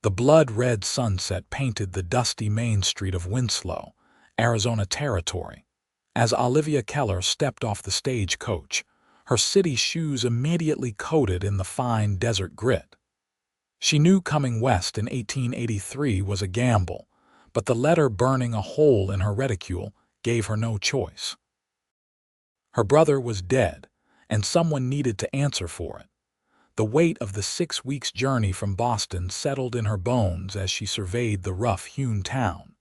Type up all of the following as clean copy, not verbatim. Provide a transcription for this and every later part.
The blood-red sunset painted the dusty main street of Winslow, Arizona Territory. As Olivia Keller stepped off the stagecoach, her city shoes immediately coated in the fine desert grit. She knew coming west in 1883 was a gamble, but the letter burning a hole in her reticule gave her no choice. Her brother was dead, and someone needed to answer for it. The weight of the 6 weeks' journey from Boston settled in her bones as she surveyed the rough-hewn town.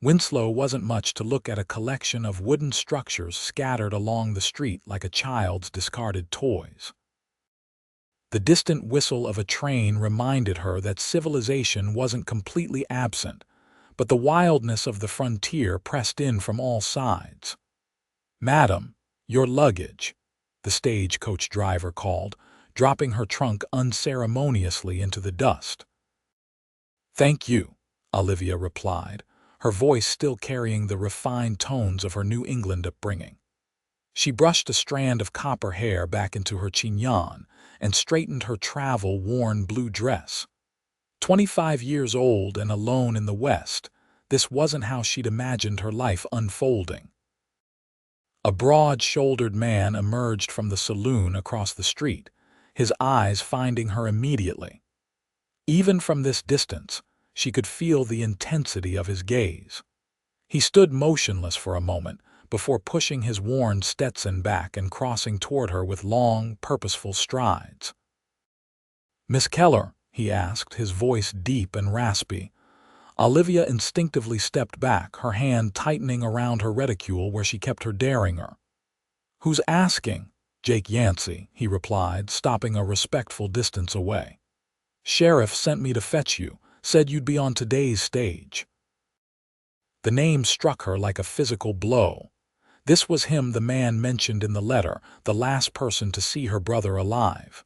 Winslow wasn't much to look at, a collection of wooden structures scattered along the street like a child's discarded toys. The distant whistle of a train reminded her that civilization wasn't completely absent, but the wildness of the frontier pressed in from all sides. "Madam, your luggage," the stagecoach driver called, dropping her trunk unceremoniously into the dust. "Thank you," Olivia replied, her voice still carrying the refined tones of her New England upbringing. She brushed a strand of copper hair back into her chignon and straightened her travel-worn blue dress. 25 years old and alone in the West, this wasn't how she'd imagined her life unfolding. A broad-shouldered man emerged from the saloon across the street, his eyes finding her immediately. Even from this distance, she could feel the intensity of his gaze. He stood motionless for a moment before pushing his worn Stetson back and crossing toward her with long, purposeful strides. "Miss Keller?" he asked, his voice deep and raspy. Olivia instinctively stepped back, her hand tightening around her reticule where she kept her derringer. "Who's asking?" "Jake Yancey," he replied, stopping a respectful distance away. "Sheriff sent me to fetch you, said you'd be on today's stage." The name struck her like a physical blow. This was him, the man mentioned in the letter, the last person to see her brother alive.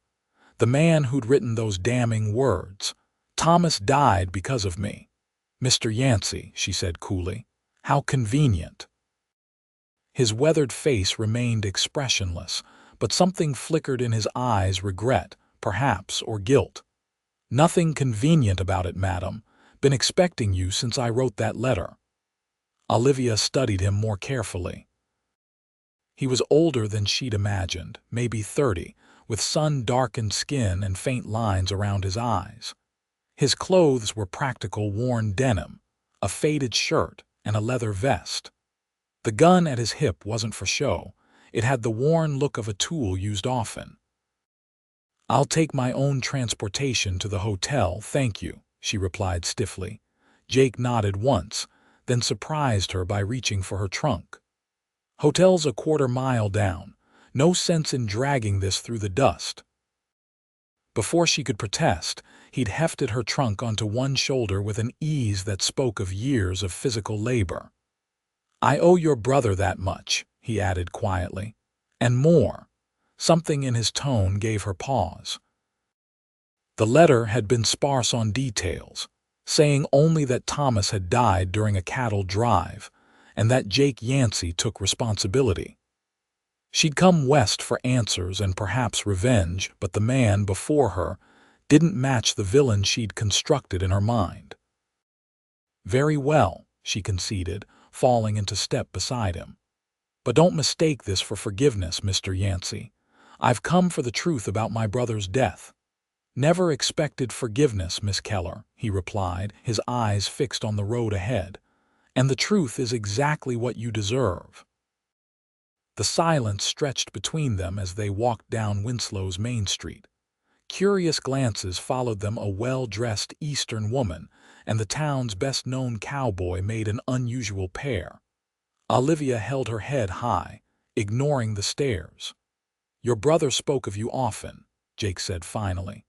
The man who'd written those damning words, "Thomas died because of me." "Mr. Yancey," she said coolly. "How convenient." His weathered face remained expressionless, but something flickered in his eyes, regret, perhaps, or guilt. "Nothing convenient about it, madam. Been expecting you since I wrote that letter." Olivia studied him more carefully. He was older than she'd imagined, maybe 30, with sun-darkened skin and faint lines around his eyes. His clothes were practical worn denim, a faded shirt, and a leather vest. The gun at his hip wasn't for show. It had the worn look of a tool used often. "I'll take my own transportation to the hotel, thank you," she replied stiffly. Jake nodded once, then surprised her by reaching for her trunk. "Hotel's a quarter-mile down. No sense in dragging this through the dust." Before she could protest, he'd hefted her trunk onto one shoulder with an ease that spoke of years of physical labor. "I owe your brother that much," he added quietly. "And more." Something in his tone gave her pause. The letter had been sparse on details, saying only that Thomas had died during a cattle drive, and that Jake Yancey took responsibility. She'd come west for answers and perhaps revenge, but the man before her didn't match the villain she'd constructed in her mind. "Very well," she conceded, falling into step beside him. "But don't mistake this for forgiveness, Mr. Yancey. I've come for the truth about my brother's death." "Never expected forgiveness, Miss Keller," he replied, his eyes fixed on the road ahead. "And the truth is exactly what you deserve." The silence stretched between them as they walked down Winslow's Main Street. Curious glances followed them. A well-dressed Eastern woman and the town's best-known cowboy made an unusual pair. Olivia held her head high, ignoring the stares. "Your brother spoke of you often," Jake said finally.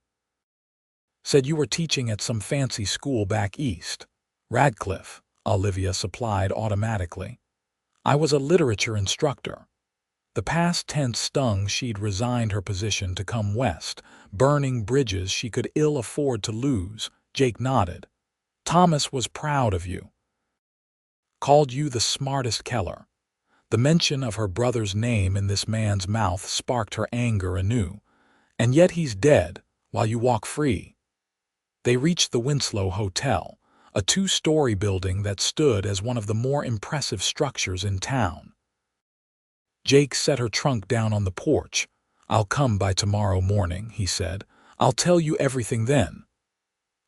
"Said you were teaching at some fancy school back east." "Radcliffe," Olivia supplied automatically. "I was a literature instructor." The past tense stung. She'd resigned her position to come west, burning bridges she could ill afford to lose. Jake nodded. "Thomas was proud of you. Called you the smartest Keller." The mention of her brother's name in this man's mouth sparked her anger anew. "And yet he's dead, while you walk free." They reached the Winslow Hotel, a two-story building that stood as one of the more impressive structures in town. Jake set her trunk down on the porch. "I'll come by tomorrow morning," he said. "I'll tell you everything then."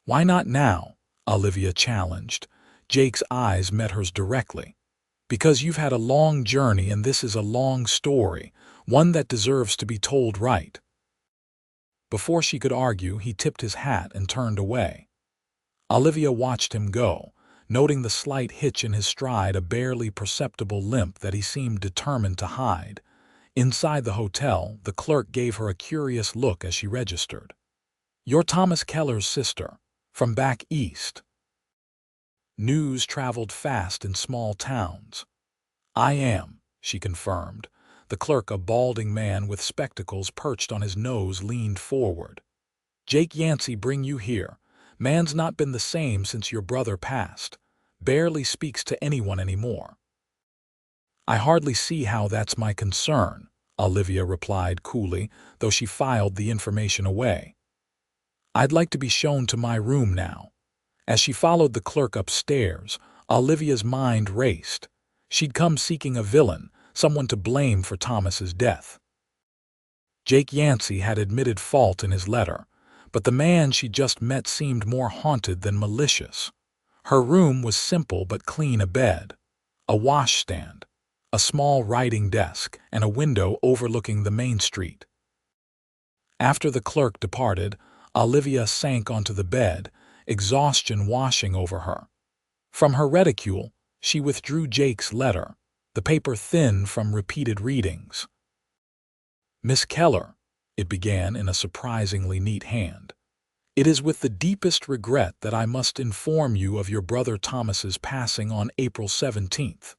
"Why not now?" Olivia challenged. Jake's eyes met hers directly. "Because you've had a long journey and this is a long story, one that deserves to be told right." Before she could argue, he tipped his hat and turned away. Olivia watched him go, noting the slight hitch in his stride, a barely perceptible limp that he seemed determined to hide. Inside the hotel, the clerk gave her a curious look as she registered. "You're Thomas Keller's sister, from back east." News traveled fast in small towns. "I am," she confirmed. The clerk, a balding man with spectacles perched on his nose, leaned forward. "Jake Yancey bring you here. Man's not been the same since your brother passed. Barely speaks to anyone anymore." "I hardly see how that's my concern," Olivia replied coolly, though she filed the information away. "I'd like to be shown to my room now." As she followed the clerk upstairs, Olivia's mind raced. She'd come seeking a villain, someone to blame for Thomas's death. Jake Yancey had admitted fault in his letter, but the man she just met seemed more haunted than malicious. Her room was simple but clean: a bed, a washstand, a small writing desk, and a window overlooking the main street. After the clerk departed, Olivia sank onto the bed, exhaustion washing over her. From her reticule, she withdrew Jake's letter, the paper thin from repeated readings. "Miss Keller," it began in a surprisingly neat hand, "it is with the deepest regret that I must inform you of your brother Thomas's passing on April 17th.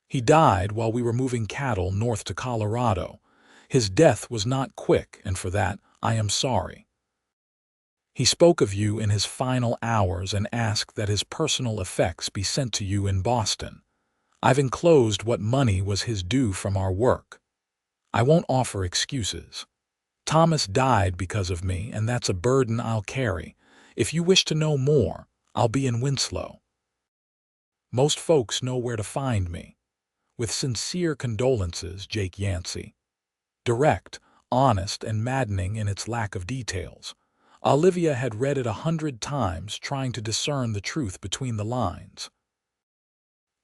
He died while we were moving cattle north to Colorado. His death was not quick, and for that I am sorry. He spoke of you in his final hours and asked that his personal effects be sent to you in Boston. I've enclosed what money was his due from our work. I won't offer excuses. Thomas died because of me, and that's a burden I'll carry. If you wish to know more, I'll be in Winslow. Most folks know where to find me. With sincere condolences, Jake Yancey." Direct, honest, and maddening in its lack of details. Olivia had read it 100 times, trying to discern the truth between the lines.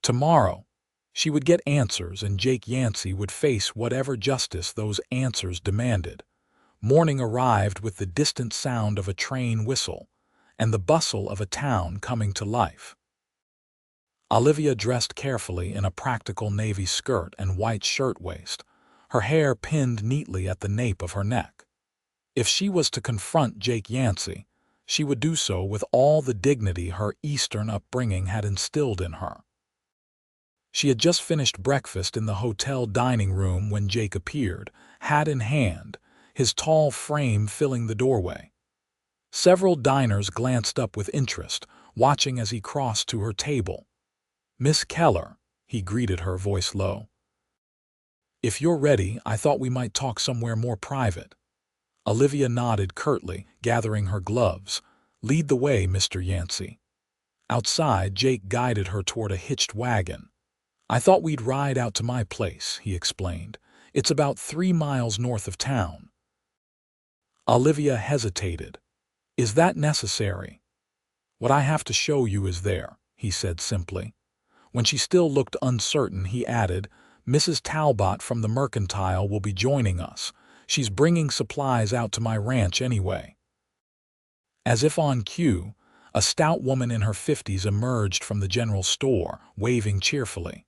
Tomorrow, she would get answers, and Jake Yancey would face whatever justice those answers demanded. Morning arrived with the distant sound of a train whistle and the bustle of a town coming to life. Olivia dressed carefully in a practical navy skirt and white shirtwaist, her hair pinned neatly at the nape of her neck. If she was to confront Jake Yancey, she would do so with all the dignity her Eastern upbringing had instilled in her. She had just finished breakfast in the hotel dining room when Jake appeared, hat in hand, his tall frame filling the doorway. Several diners glanced up with interest, watching as he crossed to her table. "Miss Keller," he greeted her, voice low. "If you're ready, I thought we might talk somewhere more private." Olivia nodded curtly, gathering her gloves. "Lead the way, Mr. Yancey." Outside, Jake guided her toward a hitched wagon. "I thought we'd ride out to my place," he explained. "It's about 3 miles north of town." Olivia hesitated. "Is that necessary?" "What I have to show you is there," he said simply. When she still looked uncertain, he added, "Mrs. Talbot from the Mercantile will be joining us. She's bringing supplies out to my ranch anyway." As if on cue, a stout woman in her 50s emerged from the general store, waving cheerfully.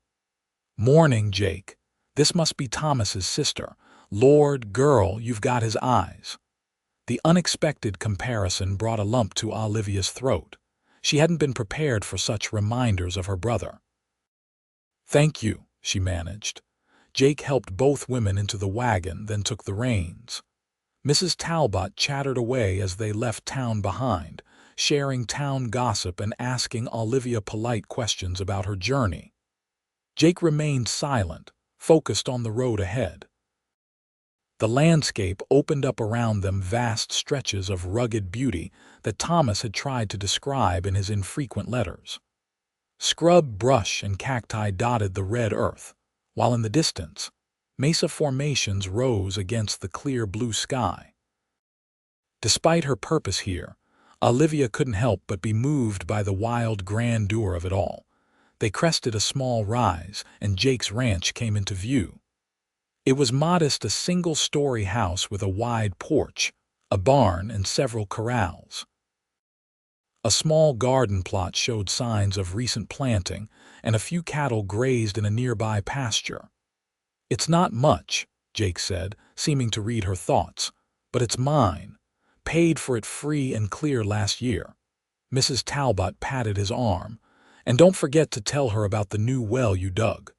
"Morning, Jake. This must be Thomas's sister. Lord, girl, you've got his eyes." The unexpected comparison brought a lump to Olivia's throat. She hadn't been prepared for such reminders of her brother. "Thank you," she managed. Jake helped both women into the wagon, then took the reins. Mrs. Talbot chattered away as they left town behind, sharing town gossip and asking Olivia polite questions about her journey. Jake remained silent, focused on the road ahead. The landscape opened up around them, vast stretches of rugged beauty that Thomas had tried to describe in his infrequent letters. Scrub, brush, and cacti dotted the red earth, while in the distance, mesa formations rose against the clear blue sky. Despite her purpose here, Olivia couldn't help but be moved by the wild grandeur of it all. They crested a small rise, and Jake's ranch came into view. It was modest, a single-story house with a wide porch, a barn, and several corrals. A small garden plot showed signs of recent planting, and a few cattle grazed in a nearby pasture. "It's not much," Jake said, seeming to read her thoughts, "but it's mine. Paid for it free and clear last year." Mrs. Talbot patted his arm. "And don't forget to tell her about the new well you dug.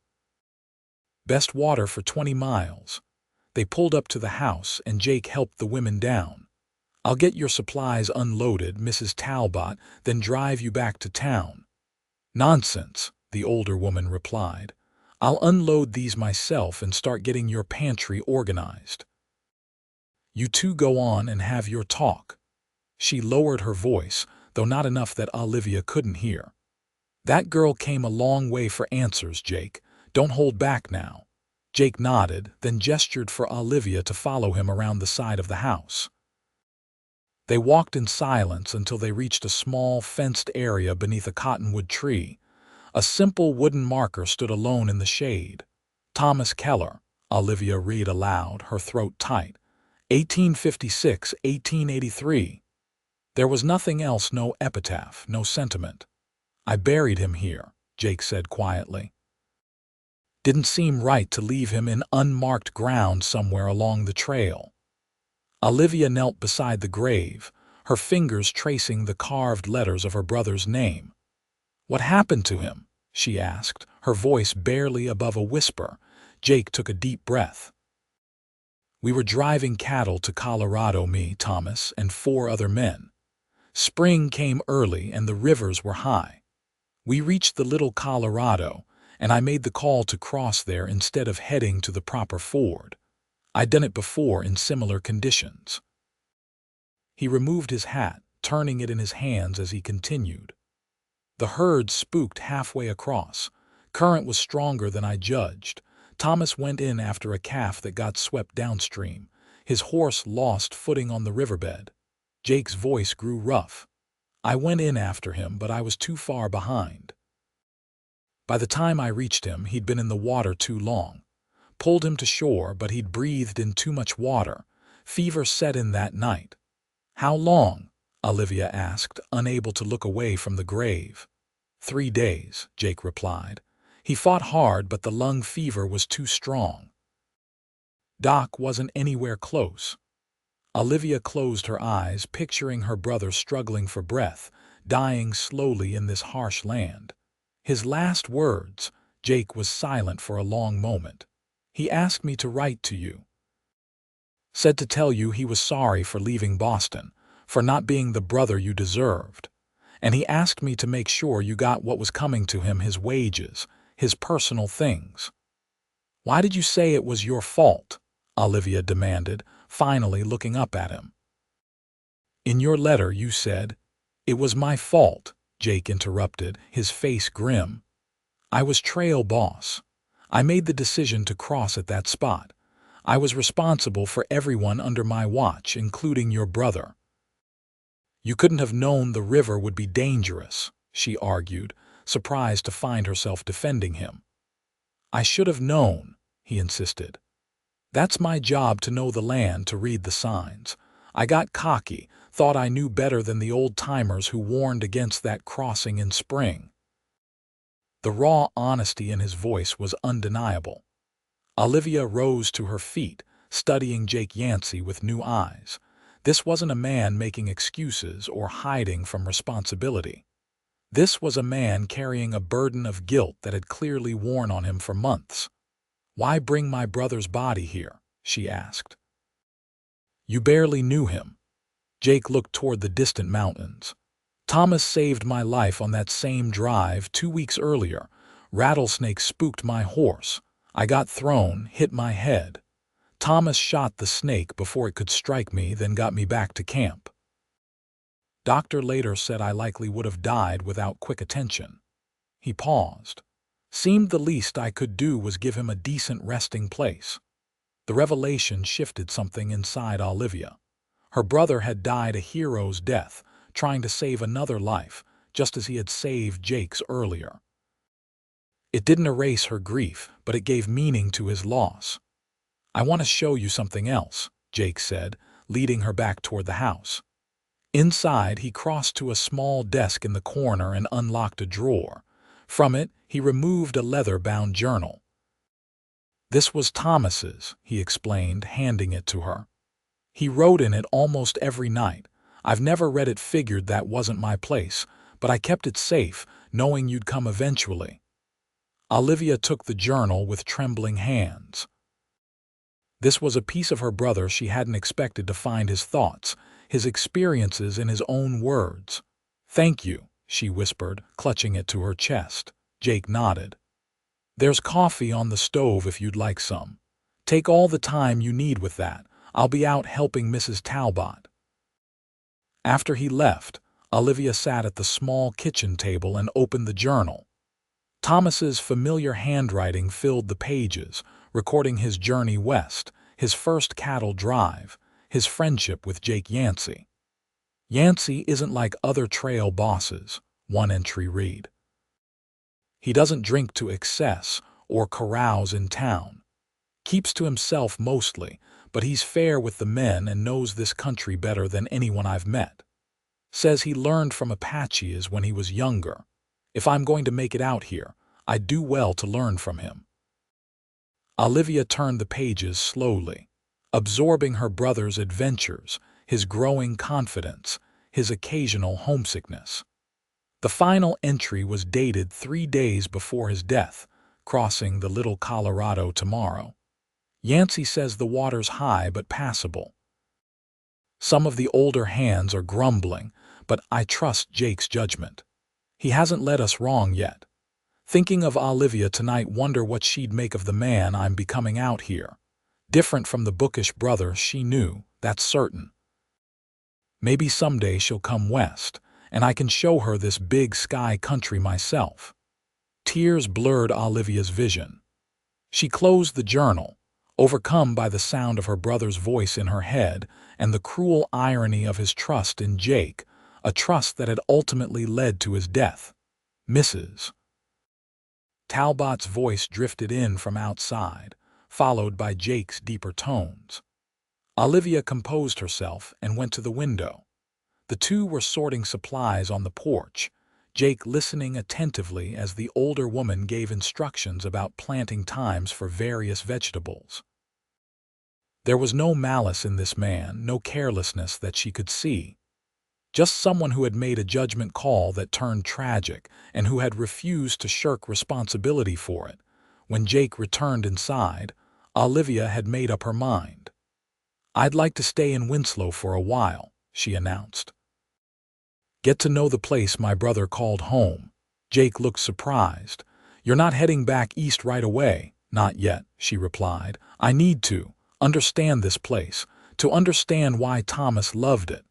Best water for 20 miles. They pulled up to the house, and Jake helped the women down. "I'll get your supplies unloaded, Mrs. Talbot, then drive you back to town." "Nonsense," the older woman replied. "I'll unload these myself and start getting your pantry organized. You two go on and have your talk." She lowered her voice, though not enough that Olivia couldn't hear. "That girl came a long way for answers, Jake. Don't hold back now." Jake nodded, then gestured for Olivia to follow him around the side of the house. They walked in silence until they reached a small, fenced area beneath a cottonwood tree. A simple wooden marker stood alone in the shade. "Thomas Keller," Olivia read aloud, her throat tight. 1856, 1883. There was nothing else, no epitaph, no sentiment. "I buried him here," Jake said quietly. "Didn't seem right to leave him in unmarked ground somewhere along the trail." Olivia knelt beside the grave, her fingers tracing the carved letters of her brother's name. "What happened to him?" she asked, her voice barely above a whisper. Jake took a deep breath. "We were driving cattle to Colorado, me, Thomas, and 4 other men. Spring came early and the rivers were high. We reached the Little Colorado, and I made the call to cross there instead of heading to the proper ford. I'd done it before in similar conditions." He removed his hat, turning it in his hands as he continued. "The herd spooked halfway across. Current was stronger than I judged. Thomas went in after a calf that got swept downstream. His horse lost footing on the riverbed." Jake's voice grew rough. "I went in after him, but I was too far behind. By the time I reached him, he'd been in the water too long. Pulled him to shore, but he'd breathed in too much water. Fever set in that night." "How long?" Olivia asked, unable to look away from the grave. 3 days, Jake replied. "He fought hard, but the lung fever was too strong." Doc wasn't anywhere close. Olivia closed her eyes, picturing her brother struggling for breath, dying slowly in this harsh land. "His last words," Jake was silent for a long moment. "He asked me to write to you. Said to tell you he was sorry for leaving Boston, for not being the brother you deserved. And he asked me to make sure you got what was coming to him, his wages, his personal things." "Why did you say it was your fault?" Olivia demanded, finally looking up at him. "In your letter you said—" "It was my fault," Jake interrupted, his face grim. "I was trail boss. I made the decision to cross at that spot. I was responsible for everyone under my watch, including your brother." "You couldn't have known the river would be dangerous," she argued, surprised to find herself defending him. "I should have known," he insisted. "That's my job, to know the land, to read the signs. I got cocky, thought I knew better than the old-timers who warned against that crossing in spring." The raw honesty in his voice was undeniable. Olivia rose to her feet, studying Jake Yancey with new eyes. This wasn't a man making excuses or hiding from responsibility. This was a man carrying a burden of guilt that had clearly worn on him for months. "Why bring my brother's body here?" she asked. "You barely knew him." Jake looked toward the distant mountains. "Thomas saved my life on that same drive 2 weeks earlier. Rattlesnakes spooked my horse. I got thrown, hit my head. Thomas shot the snake before it could strike me, then got me back to camp. Doctor later said I likely would have died without quick attention. He paused. Seemed the least I could do was give him a decent resting place. The revelation shifted something inside Olivia. Her brother had died a hero's death, trying to save another life, just as he had saved Jake's earlier. It didn't erase her grief, but it gave meaning to his loss. "I want to show you something else," Jake said, leading her back toward the house. Inside, he crossed to a small desk in the corner and unlocked a drawer. From it, he removed a leather-bound journal. "This was Thomas's," he explained, handing it to her. "He wrote in it almost every night. I've never read it, figured that wasn't my place, but I kept it safe, knowing you'd come eventually." Olivia took the journal with trembling hands. This was a piece of her brother she hadn't expected to find: his thoughts, his experiences in his own words. "Thank you," she whispered, clutching it to her chest. Jake nodded. "There's coffee on the stove if you'd like some. Take all the time you need with that. I'll be out helping Mrs. Talbot." After he left, Olivia sat at the small kitchen table and opened the journal. Thomas's familiar handwriting filled the pages, recording his journey west, his first cattle drive, his friendship with Jake Yancey. "Yancey isn't like other trail bosses," one entry read. "He doesn't drink to excess or carouse in town. Keeps to himself mostly, but he's fair with the men and knows this country better than anyone I've met. Says he learned from Apaches when he was younger. If I'm going to make it out here, I'd do well to learn from him." Olivia turned the pages slowly, absorbing her brother's adventures, his growing confidence, his occasional homesickness. The final entry was dated 3 days before his death, crossing the Little Colorado tomorrow. "Yancey says the water's high but passable. Some of the older hands are grumbling, but I trust Jake's judgment. He hasn't led us wrong yet." Thinking of Olivia tonight, wonder what she'd make of the man I'm becoming out here. Different from the bookish brother she knew, that's certain. Maybe someday she'll come west, and I can show her this big sky country myself. Tears blurred Olivia's vision. She closed the journal, overcome by the sound of her brother's voice in her head and the cruel irony of his trust in Jake, a trust that had ultimately led to his death. "Mrs. Talbot's voice drifted in from outside, followed by Jake's deeper tones. Olivia composed herself and went to the window. The two were sorting supplies on the porch, Jake listening attentively as the older woman gave instructions about planting times for various vegetables. There was no malice in this man, no carelessness that she could see. Just someone who had made a judgment call that turned tragic and who had refused to shirk responsibility for it. When Jake returned inside, Olivia had made up her mind. "I'd like to stay in Winslow for a while," she announced. "Get to know the place my brother called home." Jake looked surprised. "You're not heading back east right away?" "Not yet," she replied. "I need to understand this place, to understand why Thomas loved it."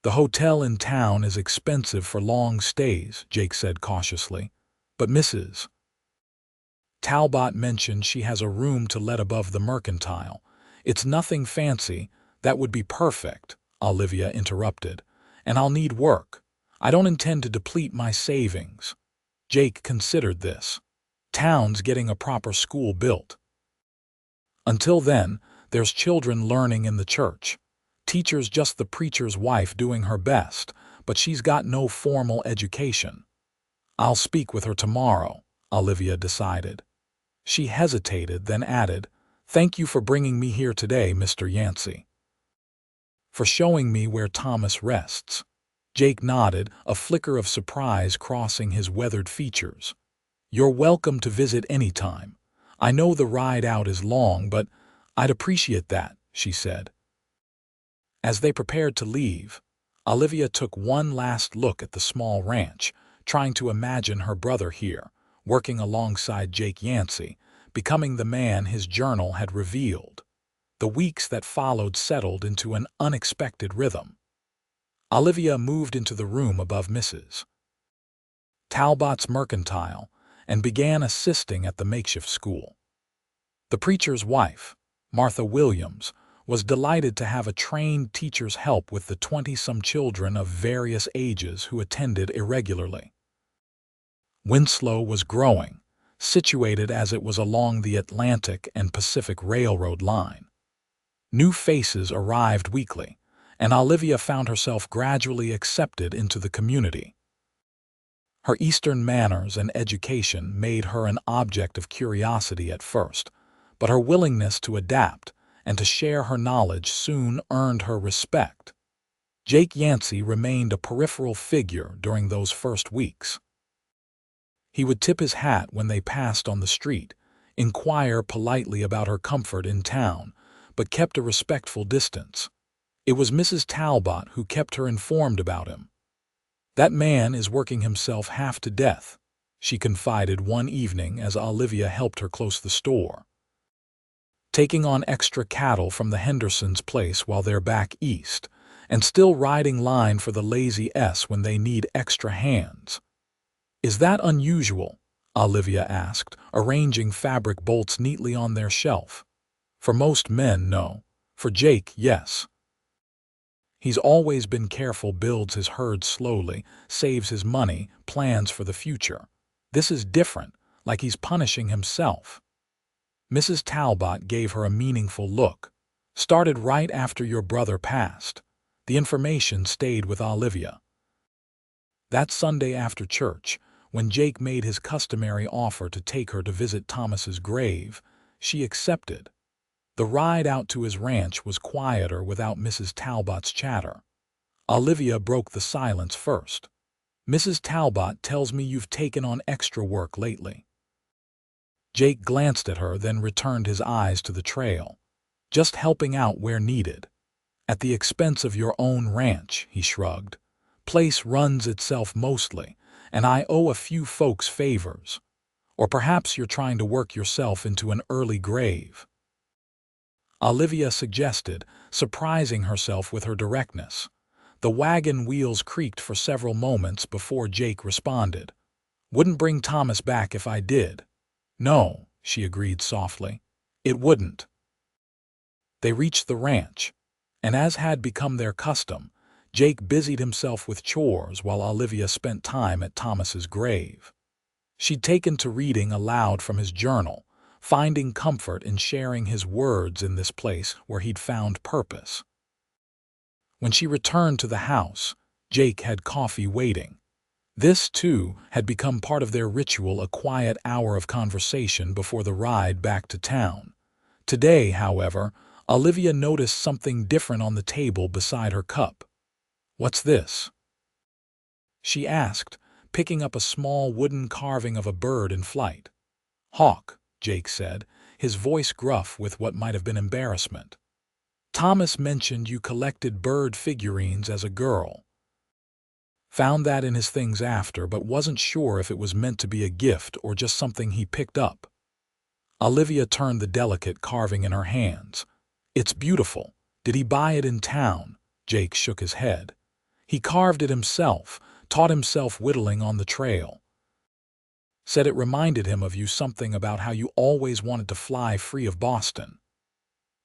"The hotel in town is expensive for long stays," Jake said cautiously. "But Mrs. Talbot mentioned she has a room to let above the Mercantile. It's nothing fancy." "That would be perfect," Olivia interrupted. "And I'll need work. I don't intend to deplete my savings." Jake considered this. "Town's getting a proper school built. Until then, there's children learning in the church. Teacher's just the preacher's wife doing her best, but she's got no formal education." "I'll speak with her tomorrow," Olivia decided. She hesitated, then added, "Thank you for bringing me here today, Mr. Yancey. For showing me where Thomas rests." Jake nodded, a flicker of surprise crossing his weathered features. "You're welcome to visit any time. I know the ride out is long, but I'd appreciate that," she said. As they prepared to leave, Olivia took one last look at the small ranch, trying to imagine her brother here, working alongside Jake Yancey, becoming the man his journal had revealed. The weeks that followed settled into an unexpected rhythm. Olivia moved into the room above Mrs. Talbot's mercantile and began assisting at the makeshift school. The preacher's wife, Martha Williams, was delighted to have a trained teacher's help with the 20-some children of various ages who attended irregularly. Winslow was growing, situated as it was along the Atlantic and Pacific Railroad line. New faces arrived weekly, and Olivia found herself gradually accepted into the community. Her Eastern manners and education made her an object of curiosity at first, but her willingness to adapt and to share her knowledge soon earned her respect. Jake Yancey remained a peripheral figure during those first weeks. He would tip his hat when they passed on the street, inquire politely about her comfort in town, but kept a respectful distance. It was Mrs. Talbot who kept her informed about him. "That man is working himself half to death," she confided one evening as Olivia helped her close the store. "Taking on extra cattle from the Hendersons' place while they're back east, and still riding line for the Lazy S when they need extra hands." "Is that unusual?" Olivia asked, arranging fabric bolts neatly on their shelf. "For most men, no. For Jake, yes. He's always been careful, builds his herd slowly, saves his money, plans for the future. This is different, like he's punishing himself." Mrs. Talbot gave her a meaningful look. "Started right after your brother passed." The information stayed with Olivia. That Sunday after church, when Jake made his customary offer to take her to visit Thomas's grave, she accepted. The ride out to his ranch was quieter without Mrs. Talbot's chatter. Olivia broke the silence first. "Mrs. Talbot tells me you've taken on extra work lately." Jake glanced at her, then returned his eyes to the trail. "Just helping out where needed." "At the expense of your own ranch," he shrugged. "Place runs itself mostly, and I owe a few folks favors. Or perhaps you're trying to work yourself into an early grave," Olivia suggested, surprising herself with her directness. The wagon wheels creaked for several moments before Jake responded. "Wouldn't bring Thomas back if I did." "No," she agreed softly. "It wouldn't." They reached the ranch, and as had become their custom, Jake busied himself with chores while Olivia spent time at Thomas's grave. She'd taken to reading aloud from his journal, finding comfort in sharing his words in this place where he'd found purpose. When she returned to the house, Jake had coffee waiting. This, too, had become part of their ritual, a quiet hour of conversation before the ride back to town. Today, however, Olivia noticed something different on the table beside her cup. "What's this?" she asked, picking up a small wooden carving of a bird in flight. "Hawk," Jake said, his voice gruff with what might have been embarrassment. "Thomas mentioned you collected bird figurines as a girl. Found that in his things after, but wasn't sure if it was meant to be a gift or just something he picked up." Olivia turned the delicate carving in her hands. "It's beautiful. Did he buy it in town?" Jake shook his head. "He carved it himself, taught himself whittling on the trail. Said it reminded him of you, something about how you always wanted to fly free of Boston."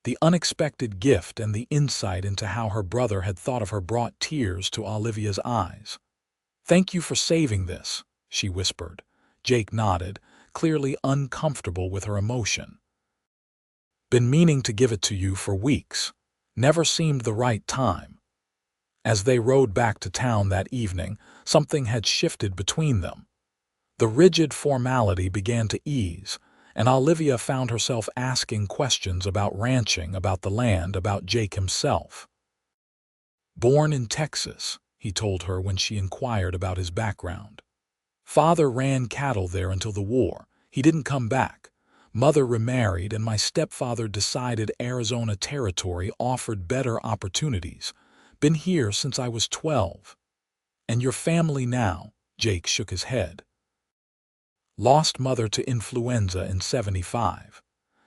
The unexpected gift and the insight into how her brother had thought of her brought tears to Olivia's eyes. "Thank you for saving this," she whispered. Jake nodded, clearly uncomfortable with her emotion. "Been meaning to give it to you for weeks. Never seemed the right time." As they rode back to town that evening, something had shifted between them. The rigid formality began to ease, and Olivia found herself asking questions about ranching, about the land, about Jake himself. "Born in Texas," he told her when she inquired about his background. "Father ran cattle there until the war. He didn't come back. Mother remarried, and my stepfather decided Arizona territory offered better opportunities. Been here since I was 12. "And your family now?" Jake shook his head. "Lost mother to influenza in '75.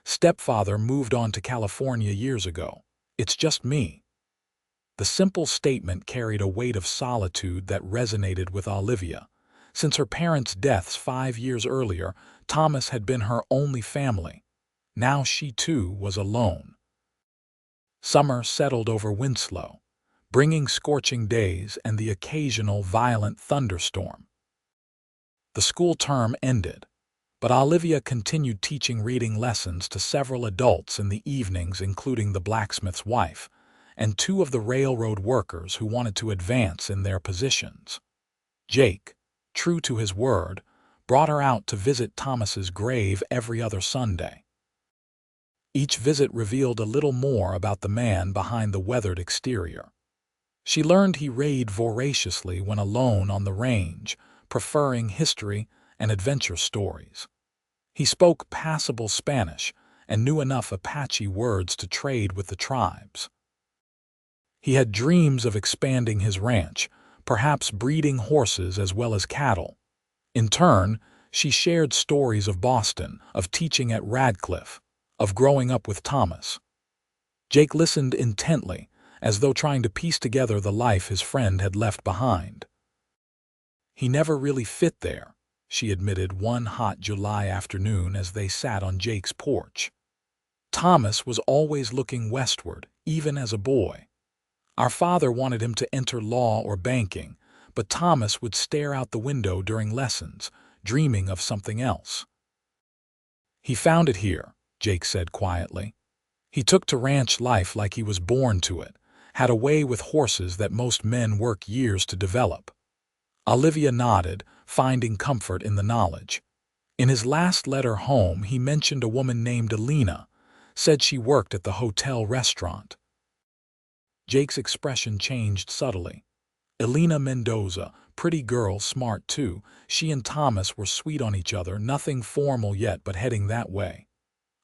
Stepfather moved on to California years ago. It's just me." The simple statement carried a weight of solitude that resonated with Olivia. Since her parents' deaths 5 years earlier, Thomas had been her only family. Now she too was alone. Summer settled over Winslow, bringing scorching days and the occasional violent thunderstorm. The school term ended, but Olivia continued teaching reading lessons to several adults in the evenings, including the blacksmith's wife and 2 of the railroad workers who wanted to advance in their positions. Jake, true to his word, brought her out to visit Thomas's grave every other Sunday. Each visit revealed a little more about the man behind the weathered exterior. She learned he read voraciously when alone on the range, preferring history and adventure stories. He spoke passable Spanish and knew enough Apache words to trade with the tribes. He had dreams of expanding his ranch, perhaps breeding horses as well as cattle. In turn, she shared stories of Boston, of teaching at Radcliffe, of growing up with Thomas. Jake listened intently, as though trying to piece together the life his friend had left behind. "He never really fit there," she admitted one hot July afternoon as they sat on Jake's porch. "Thomas was always looking westward, even as a boy. Our father wanted him to enter law or banking, but Thomas would stare out the window during lessons, dreaming of something else. He found it here," Jake said quietly. "He took to ranch life like he was born to it, had a way with horses that most men work years to develop." Olivia nodded, finding comfort in the knowledge. In his last letter home, he mentioned a woman named Elena, said she worked at the hotel restaurant. Jake's expression changed subtly. Elena Mendoza, pretty girl, smart too. She and Thomas were sweet on each other, nothing formal yet but heading that way.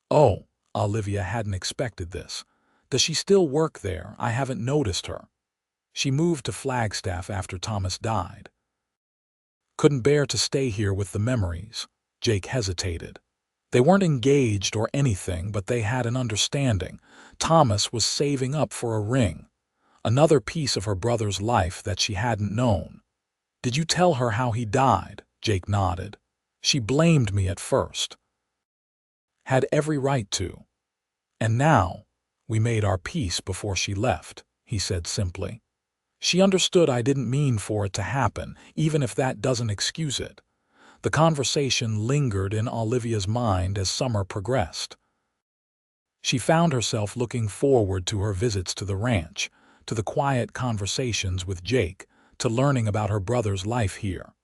"Oh," Olivia hadn't expected this. "Does she still work there? I haven't noticed her." She moved to Flagstaff after Thomas died. "Couldn't bear to stay here with the memories." Jake hesitated. They weren't engaged or anything, but they had an understanding. Thomas was saving up for a ring, another piece of her brother's life that she hadn't known. "Did you tell her how he died?" Jake nodded. "She blamed me at first." "Had every right to. And now, we made our peace before she left," he said simply. "She understood I didn't mean for it to happen, even if that doesn't excuse it." The conversation lingered in Olivia's mind as summer progressed. She found herself looking forward to her visits to the ranch, to the quiet conversations with Jake, to learning about her brother's life here.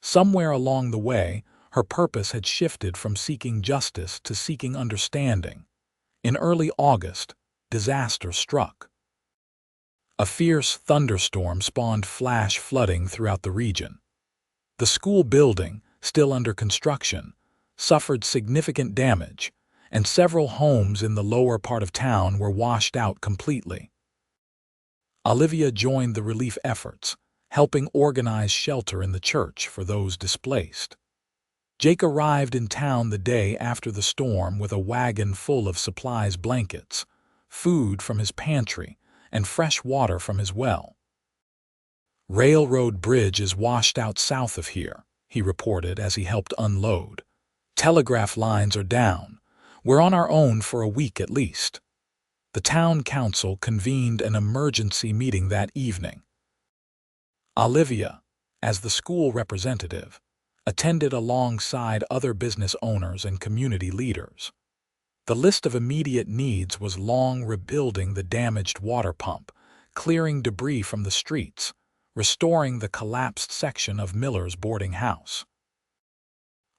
Somewhere along the way, her purpose had shifted from seeking justice to seeking understanding. In early August, disaster struck. A fierce thunderstorm spawned flash flooding throughout the region. The school building, still under construction, suffered significant damage, and several homes in the lower part of town were washed out completely. Olivia joined the relief efforts, helping organize shelter in the church for those displaced. Jake arrived in town the day after the storm with a wagon full of supplies, blankets, food from his pantry, and fresh water from his well. "Railroad bridge is washed out south of here," he reported as he helped unload. "Telegraph lines are down. We're on our own for a week at least." The town council convened an emergency meeting that evening. Olivia, as the school representative, attended alongside other business owners and community leaders. The list of immediate needs was long: rebuilding the damaged water pump, clearing debris from the streets, restoring the collapsed section of Miller's boarding house.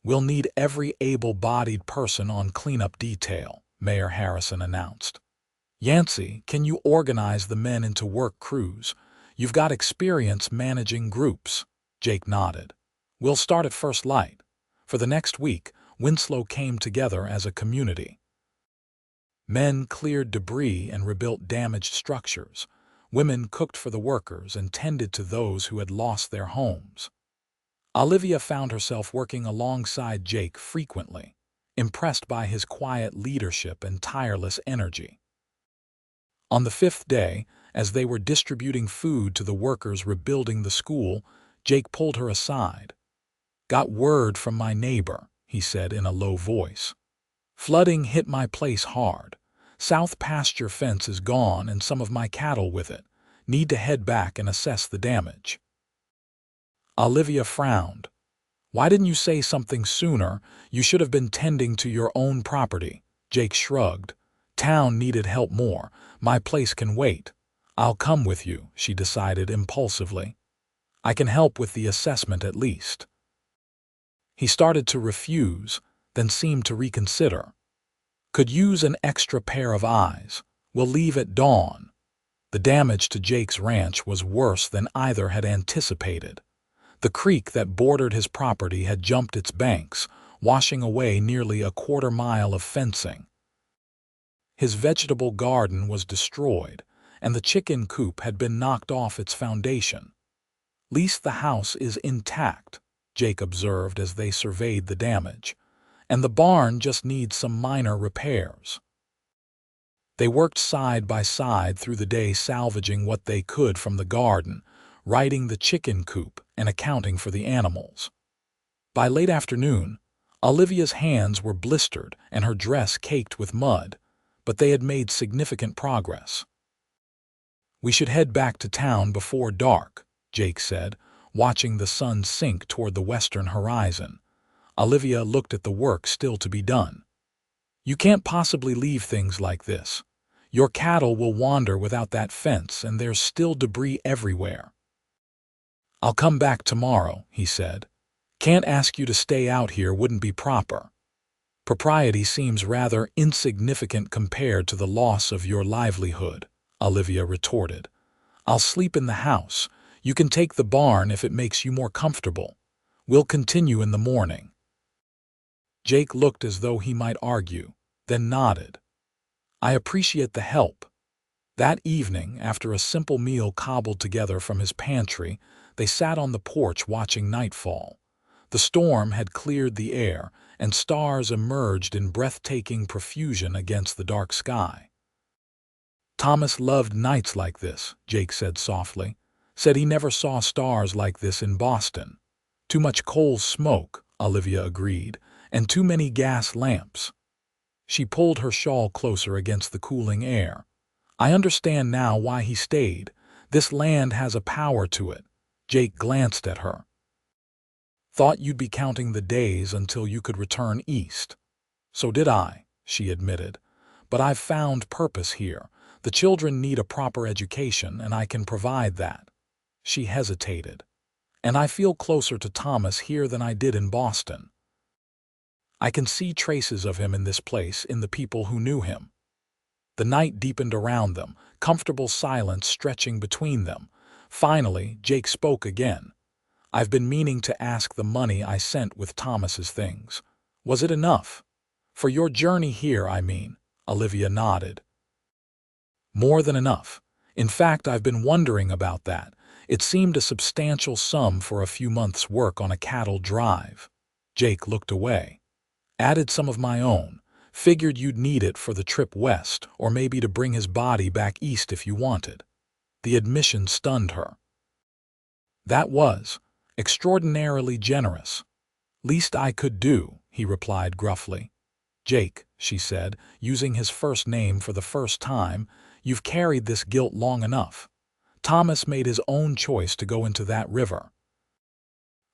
"We'll need every able-bodied person on cleanup detail," Mayor Harrison announced. "Yancey, can you organize the men into work crews? You've got experience managing groups." Jake nodded. "We'll start at first light." For the next week, Winslow came together as a community. Men cleared debris and rebuilt damaged structures. Women cooked for the workers and tended to those who had lost their homes. Olivia found herself working alongside Jake frequently. impressed by his quiet leadership and tireless energy. On the fifth day, as they were distributing food to the workers rebuilding the school, Jake pulled her aside. "Got word from my neighbor," he said in a low voice. "Flooding hit my place hard. South pasture fence is gone and some of my cattle with it. Need to head back and assess the damage." Olivia frowned. "Why didn't you say something sooner? You should have been tending to your own property." Jake shrugged. "Town needed help more. My place can wait." "I'll come with you," she decided impulsively. "I can help with the assessment at least." He started to refuse, then seemed to reconsider. "Could use an extra pair of eyes. We'll leave at dawn." The damage to Jake's ranch was worse than either had anticipated. The creek that bordered his property had jumped its banks, washing away nearly a quarter-mile of fencing. His vegetable garden was destroyed, and the chicken coop had been knocked off its foundation. "Least the house is intact," Jake observed as they surveyed the damage, "and the barn just needs some minor repairs." They worked side by side through the day, salvaging what they could from the garden, righting the chicken coop, and accounting for the animals. By late afternoon, Olivia's hands were blistered and her dress caked with mud, but they had made significant progress. "We should head back to town before dark," Jake said, watching the sun sink toward the western horizon. Olivia looked at the work still to be done. "You can't possibly leave things like this. Your cattle will wander without that fence, and there's still debris everywhere." "I'll come back tomorrow," he said. "Can't ask you to stay out here, wouldn't be proper. Propriety seems rather insignificant compared to the loss of your livelihood," Olivia retorted. "I'll sleep in the house. You can take the barn if it makes you more comfortable. We'll continue in the morning." Jake looked as though he might argue, then nodded. "I appreciate the help." That evening, after a simple meal cobbled together from his pantry, they sat on the porch watching nightfall. The storm had cleared the air, and stars emerged in breathtaking profusion against the dark sky. "Thomas loved nights like this," Jake said softly. "Said he never saw stars like this in Boston." "Too much coal smoke," Olivia agreed, "and too many gas lamps." She pulled her shawl closer against the cooling air. "I understand now why he stayed. This land has a power to it." Jake glanced at her. "Thought you'd be counting the days until you could return east." "So did I," she admitted. "But I've found purpose here. The children need a proper education, and I can provide that." She hesitated. "And I feel closer to Thomas here than I did in Boston. I can see traces of him in this place, in the people who knew him." The night deepened around them, comfortable silence stretching between them. Finally, Jake spoke again. "I've been meaning to ask the money I sent with Thomas's things. Was it enough? For your journey here, I mean." Olivia nodded. "More than enough. In fact, I've been wondering about that. It seemed a substantial sum for a few months' work on a cattle drive." Jake looked away. "Added some of my own. Figured you'd need it for the trip west, or maybe to bring his body back east if you wanted." The admission stunned her. "That was extraordinarily generous." "Least I could do," he replied gruffly. "Jake," she said, using his first name for the first time, "you've carried this guilt long enough. Thomas made his own choice to go into that river.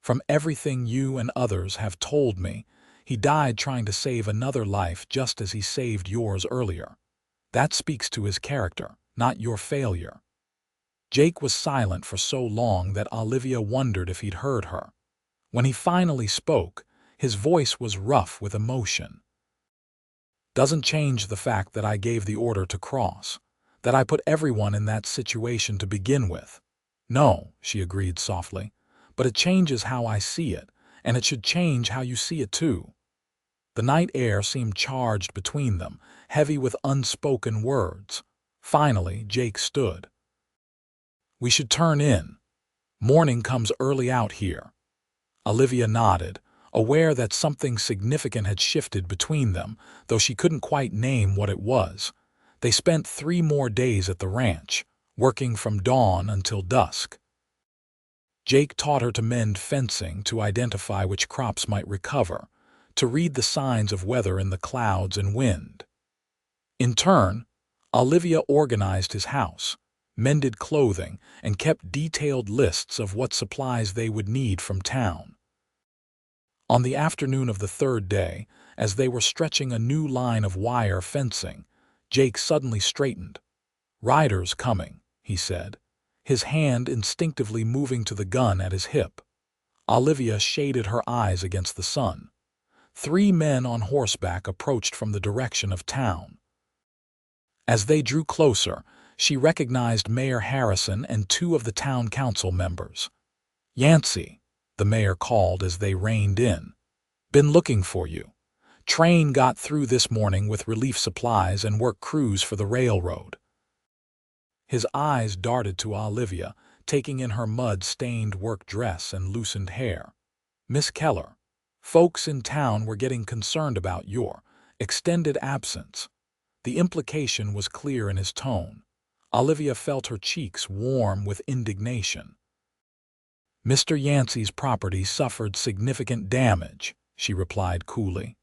From everything you and others have told me, he died trying to save another life just as he saved yours earlier. That speaks to his character, not your failure." Jake was silent for so long that Olivia wondered if he'd heard her. When he finally spoke, his voice was rough with emotion. "Doesn't change the fact that I gave the order to cross, that I put everyone in that situation to begin with." "No," she agreed softly, "but it changes how I see it, and it should change how you see it too." The night air seemed charged between them, heavy with unspoken words. Finally, Jake stood. "We should turn in. Morning comes early out here." Olivia nodded, aware that something significant had shifted between them, though she couldn't quite name what it was. They spent 3 more days at the ranch, working from dawn until dusk. Jake taught her to mend fencing, to identify which crops might recover, to read the signs of weather in the clouds and wind. In turn, Olivia organized his house, mended clothing, and kept detailed lists of what supplies they would need from town. On the afternoon of the 3rd day, as they were stretching a new line of wire fencing, Jake suddenly straightened. "Riders coming," he said, his hand instinctively moving to the gun at his hip. Olivia shaded her eyes against the sun. 3 men on horseback approached from the direction of town. As they drew closer, she recognized Mayor Harrison and 2 of the town council members. "Yancey," the mayor called as they reined in. "Been looking for you. Train got through this morning with relief supplies and work crews for the railroad." His eyes darted to Olivia, taking in her mud-stained work dress and loosened hair. "Miss Keller, folks in town were getting concerned about your extended absence." The implication was clear in his tone. Olivia felt her cheeks warm with indignation. "Mr. Yancey's property suffered significant damage," she replied coolly.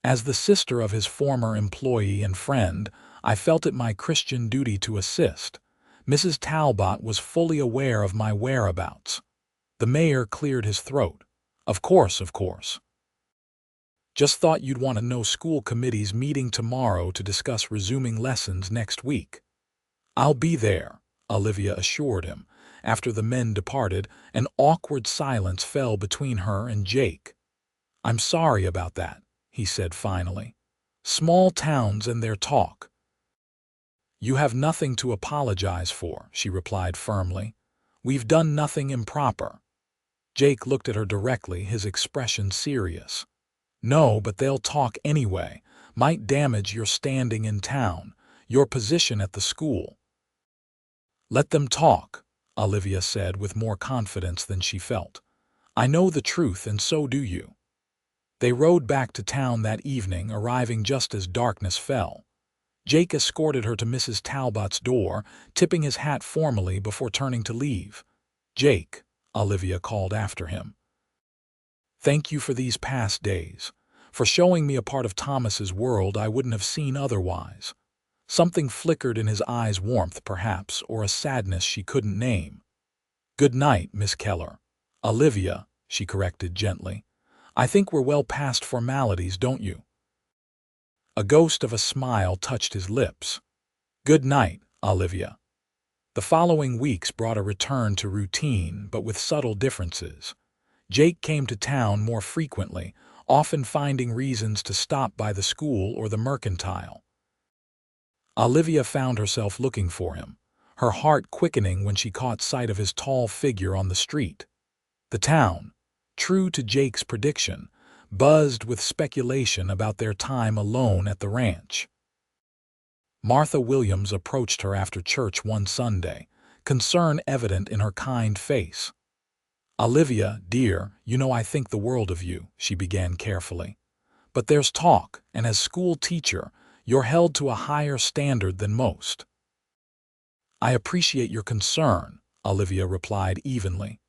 "As the sister of his former employee and friend, I felt it my Christian duty to assist. Mrs. Talbot was fully aware of my whereabouts." The mayor cleared his throat. Of course. Just thought you'd want to know school committee's meeting tomorrow to discuss resuming lessons next week." "I'll be there," Olivia assured him. After the men departed, an awkward silence fell between her and Jake. "I'm sorry about that," he said finally. "Small towns and their talk." "You have nothing to apologize for," she replied firmly. "We've done nothing improper." Jake looked at her directly, his expression serious. "No, but they'll talk anyway. Might damage your standing in town, your position at the school." "Let them talk," Olivia said with more confidence than she felt. "I know the truth, and so do you." They rode back to town that evening, arriving just as darkness fell. Jake escorted her to Mrs. Talbot's door, tipping his hat formally before turning to leave. "Jake," Olivia called after him. "Thank you for these past days, for showing me a part of Thomas's world I wouldn't have seen otherwise." Something flickered in his eyes, warmth perhaps, or a sadness she couldn't name. "Good night, Miss Keller." "Olivia," she corrected gently. "I think we're well past formalities, don't you?" A ghost of a smile touched his lips. "Good night, Olivia." The following weeks brought a return to routine, but with subtle differences. Jake came to town more frequently, often finding reasons to stop by the school or the mercantile. Olivia found herself looking for him, her heart quickening when she caught sight of his tall figure on the street. The town, true to Jake's prediction, buzzed with speculation about their time alone at the ranch. Martha Williams approached her after church one Sunday, concern evident in her kind face. "Olivia, dear, you know I think the world of you," she began carefully. "But there's talk, and as school teacher, you're held to a higher standard than most." "I appreciate your concern," Olivia replied evenly.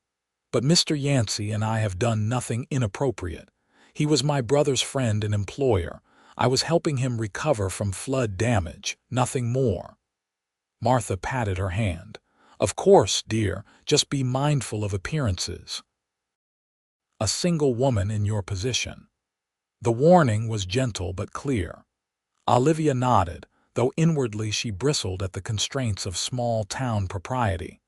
"But Mr. Yancey and I have done nothing inappropriate. He was my brother's friend and employer. I was helping him recover from flood damage, nothing more." Martha patted her hand. "Of course, dear, just be mindful of appearances." "A single woman in your position." The warning was gentle but clear. Olivia nodded, though inwardly she bristled at the constraints of small-town propriety.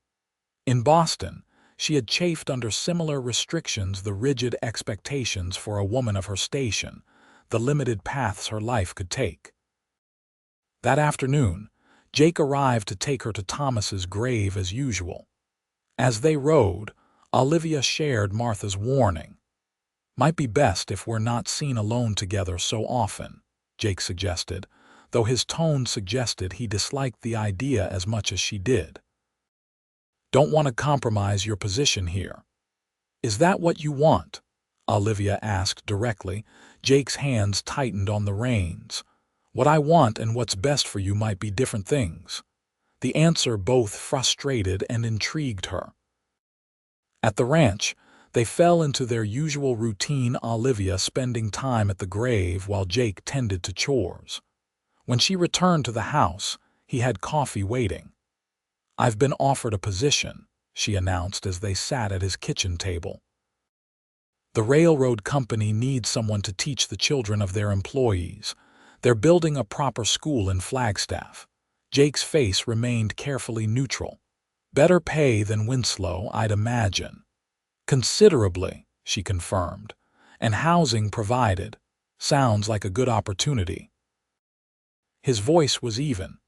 In Boston, she had chafed under similar restrictions, the rigid expectations for a woman of her station, the limited paths her life could take. That afternoon, Jake arrived to take her to Thomas's grave as usual. As they rode, Olivia shared Martha's warning. "Might be best if we're not seen alone together so often," Jake suggested, though his tone suggested he disliked the idea as much as she did. "Don't want to compromise your position here." "Is that what you want?" Olivia asked directly. Jake's hands tightened on the reins. What I want and what's best for you might be different things. The answer both frustrated and intrigued her. At the ranch, they fell into their usual routine, Olivia spending time at the grave while Jake tended to chores. When she returned to the house, he had coffee waiting. "I've been offered a position," she announced as they sat at his kitchen table. "The railroad company needs someone to teach the children of their employees. They're building a proper school in Flagstaff." Jake's face remained carefully neutral. "Better pay than Winslow, I'd imagine." "Considerably," she confirmed. "And housing provided. Sounds like a good opportunity." His voice was even.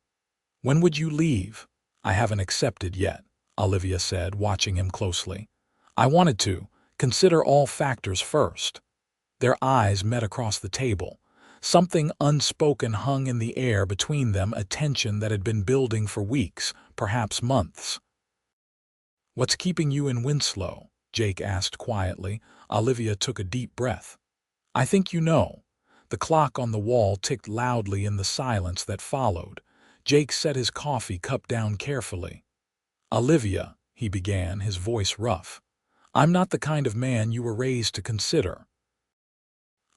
"When would you leave?" "I haven't accepted yet," Olivia said, watching him closely. "I wanted to consider all factors first." Their eyes met across the table. Something unspoken hung in the air between them, a tension that had been building for weeks, perhaps months. "What's keeping you in Winslow?" Jake asked quietly. Olivia took a deep breath. "I think you know." The clock on the wall ticked loudly in the silence that followed. Jake set his coffee cup down carefully. "Olivia," he began, his voice rough, "I'm not the kind of man you were raised to consider.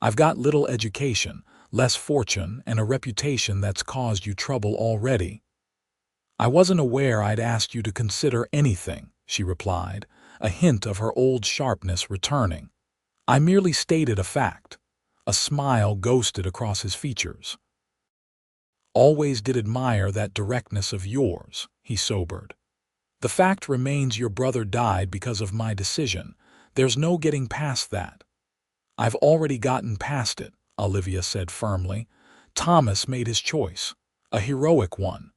I've got little education, less fortune, and a reputation that's caused you trouble already." "I wasn't aware I'd asked you to consider anything," she replied, a hint of her old sharpness returning. "I merely stated a fact." A smile ghosted across his features. "Always did admire that directness of yours," he sobered. "The fact remains your brother died because of my decision. There's no getting past that." "I've already gotten past it," Olivia said firmly. "Thomas made his choice, a heroic one.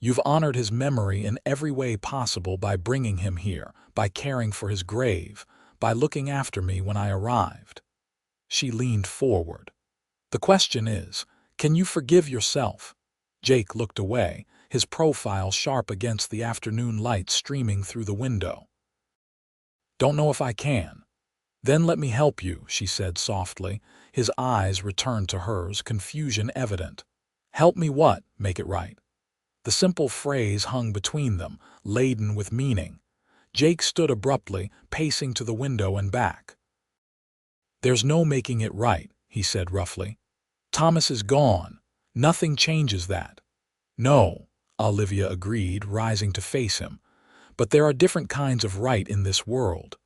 You've honored his memory in every way possible by bringing him here, by caring for his grave, by looking after me when I arrived." She leaned forward. "The question is, can you forgive yourself?" Jake looked away, his profile sharp against the afternoon light streaming through the window. "Don't know if I can." "Then let me help you," she said softly. His eyes returned to hers, confusion evident. "Help me what? Make it right?" The simple phrase hung between them, laden with meaning. Jake stood abruptly, pacing to the window and back. "There's no making it right," he said roughly. "Thomas is gone. Nothing changes that." "No," Olivia agreed, rising to face him. "But there are different kinds of right in this world.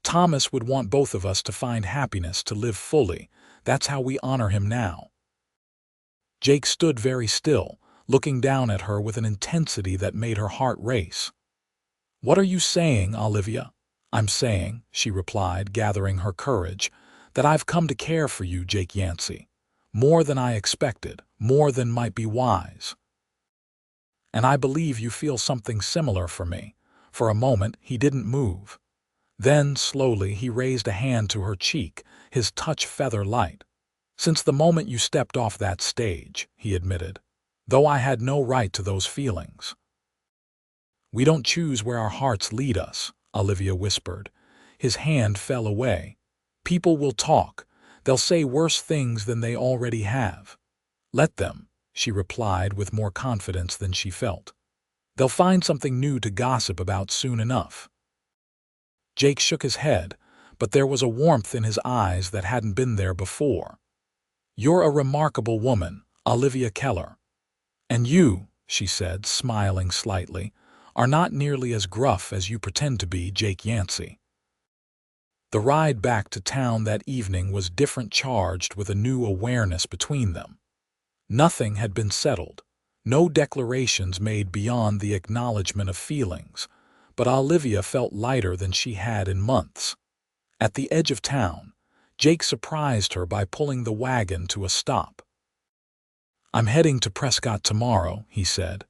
Thomas would want both of us to find happiness, to live fully. That's how we honor him now." Jake stood very still, looking down at her with an intensity that made her heart race. "What are you saying, Olivia?" "I'm saying," she replied, gathering her courage, "that I've come to care for you, Jake Yancey. More than I expected, more than might be wise. And I believe you feel something similar for me." For a moment, he didn't move. Then, slowly, he raised a hand to her cheek, his touch feather light. "Since the moment you stepped off that stage," he admitted, "though I had no right to those feelings." "We don't choose where our hearts lead us," Olivia whispered. His hand fell away. "People will talk. They'll say worse things than they already have." "Let them," she replied with more confidence than she felt. "They'll find something new to gossip about soon enough." Jake shook his head, but there was a warmth in his eyes that hadn't been there before. "You're a remarkable woman, Olivia Keller. And you," she said, smiling slightly, "are not nearly as gruff as you pretend to be, Jake Yancey." The ride back to town that evening was different, charged with a new awareness between them. Nothing had been settled, no declarations made beyond the acknowledgement of feelings, but Olivia felt lighter than she had in months. At the edge of town, Jake surprised her by pulling the wagon to a stop. "I'm heading to Prescott tomorrow," he said.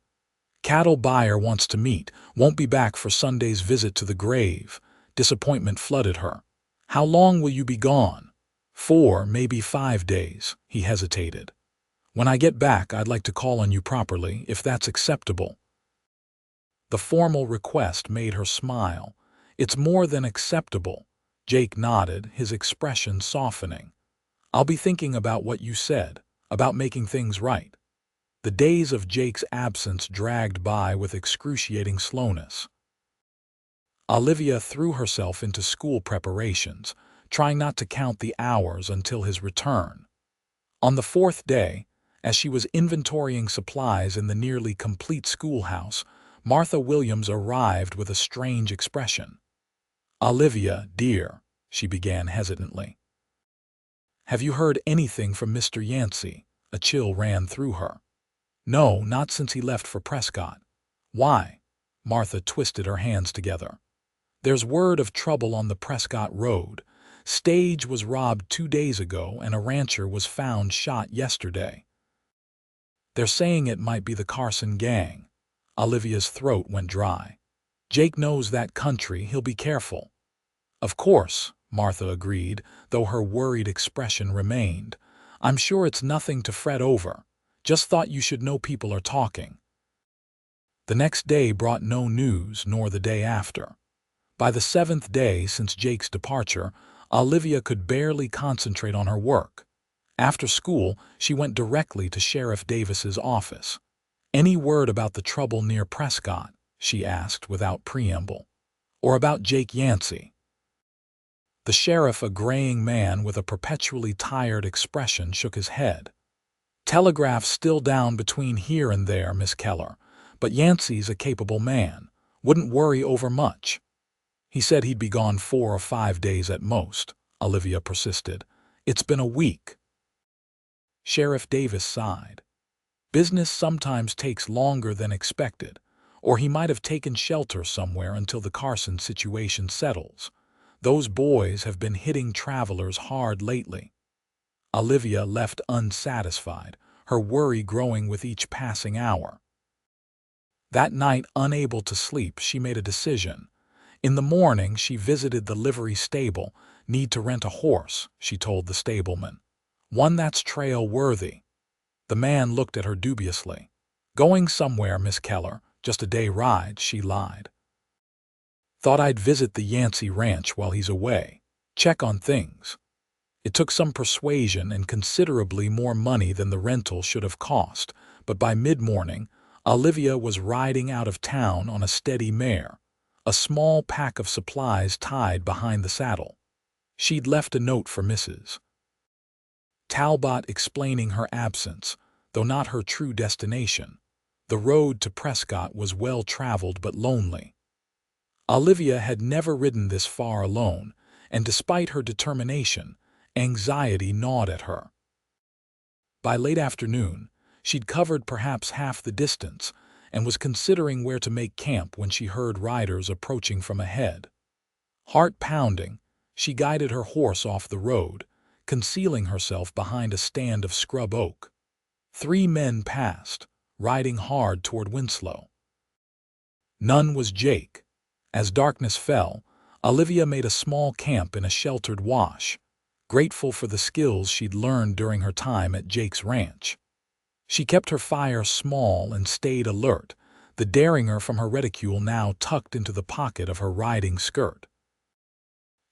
"Cattle buyer wants to meet, won't be back for Sunday's visit to the grave." Disappointment flooded her. "How long will you be gone?" 4, maybe 5 days," he hesitated. "When I get back, I'd like to call on you properly, if that's acceptable." The formal request made her smile. "It's more than acceptable." Jake nodded, his expression softening. "I'll be thinking about what you said, about making things right." The days of Jake's absence dragged by with excruciating slowness. Olivia threw herself into school preparations, trying not to count the hours until his return. On the fourth day, as she was inventorying supplies in the nearly complete schoolhouse, Martha Williams arrived with a strange expression. "Olivia, dear," she began hesitantly. "Have you heard anything from Mr. Yancey?" A chill ran through her. "No, not since he left for Prescott." "Why?" Martha twisted her hands together. "There's word of trouble on the Prescott Road. Stage was robbed 2 days ago and a rancher was found shot yesterday. They're saying it might be the Carson gang." Olivia's throat went dry. "Jake knows that country, he'll be careful." "Of course," Martha agreed, though her worried expression remained. "I'm sure it's nothing to fret over. Just thought you should know people are talking." The next day brought no news, nor the day after. By the 7th day since Jake's departure, Olivia could barely concentrate on her work. After school, she went directly to Sheriff Davis's office. "Any word about the trouble near Prescott?" she asked without preamble. "Or about Jake Yancey?" The sheriff, a graying man with a perpetually tired expression, shook his head. "Telegraph's still down between here and there, Miss Keller, but Yancey's a capable man. Wouldn't worry over much." "He said he'd be gone 4 or 5 days at most," Olivia persisted. "It's been a week." Sheriff Davis sighed. "Business sometimes takes longer than expected, or he might have taken shelter somewhere until the Carson situation settles. Those boys have been hitting travelers hard lately." Olivia left unsatisfied, her worry growing with each passing hour. That night, unable to sleep, she made a decision. In the morning, she visited the livery stable. "Need to rent a horse," she told the stableman. "One that's trail-worthy." The man looked at her dubiously. "Going somewhere, Miss Keller, just a day ride," she lied. "Thought I'd visit the Yancey ranch while he's away. Check on things." It took some persuasion and considerably more money than the rental should have cost, but by mid-morning, Olivia was riding out of town on a steady mare, a small pack of supplies tied behind the saddle. She'd left a note for Mrs. Talbot explaining her absence, though not her true destination. The road to Prescott was well-traveled but lonely. Olivia had never ridden this far alone, and despite her determination, anxiety gnawed at her. By late afternoon, she'd covered perhaps half the distance and was considering where to make camp when she heard riders approaching from ahead. Heart pounding, she guided her horse off the road, concealing herself behind a stand of scrub oak. 3 men passed, riding hard toward Winslow. None was Jake. As darkness fell, Olivia made a small camp in a sheltered wash, grateful for the skills she'd learned during her time at Jake's ranch. She kept her fire small and stayed alert, the derringer from her reticule now tucked into the pocket of her riding skirt.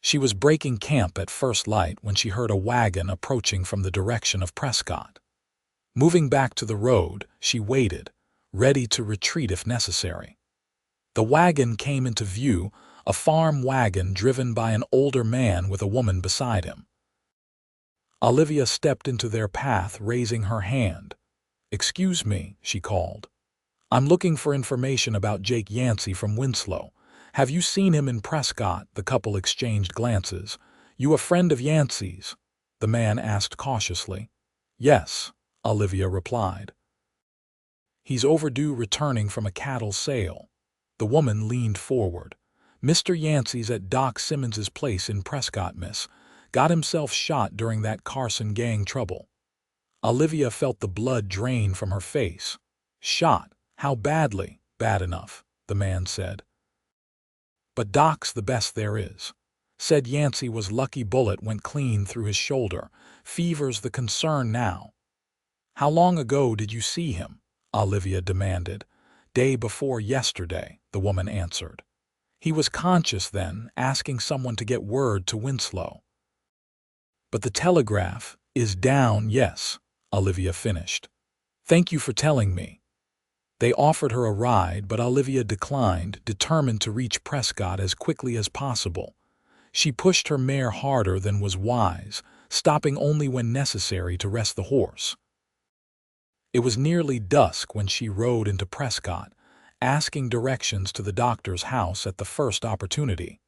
She was breaking camp at first light when she heard a wagon approaching from the direction of Prescott. Moving back to the road, she waited, ready to retreat if necessary. The wagon came into view, a farm wagon driven by an older man with a woman beside him. Olivia stepped into their path, raising her hand. "Excuse me," she called. "I'm looking for information about Jake Yancey from Winslow. Have you seen him in Prescott?" The couple exchanged glances. "You a friend of Yancey's?" the man asked cautiously. "Yes," Olivia replied. "He's overdue returning from a cattle sale." The woman leaned forward. "Mr. Yancey's at Doc Simmons's place in Prescott, miss. Got himself shot during that Carson gang trouble." Olivia felt the blood drain from her face. "Shot? How badly?" "Bad enough," the man said. "But Doc's the best there is. Said Yancey was lucky bullet went clean through his shoulder. Fever's the concern now." "How long ago did you see him?" Olivia demanded. "Day before yesterday," the woman answered. He was conscious then, asking someone to get word to Winslow. "But the telegraph is down, yes," Olivia finished. "Thank you for telling me." They offered her a ride, but Olivia declined, determined to reach Prescott as quickly as possible. She pushed her mare harder than was wise, stopping only when necessary to rest the horse. It was nearly dusk when she rode into Prescott, asking directions to the doctor's house at the first opportunity.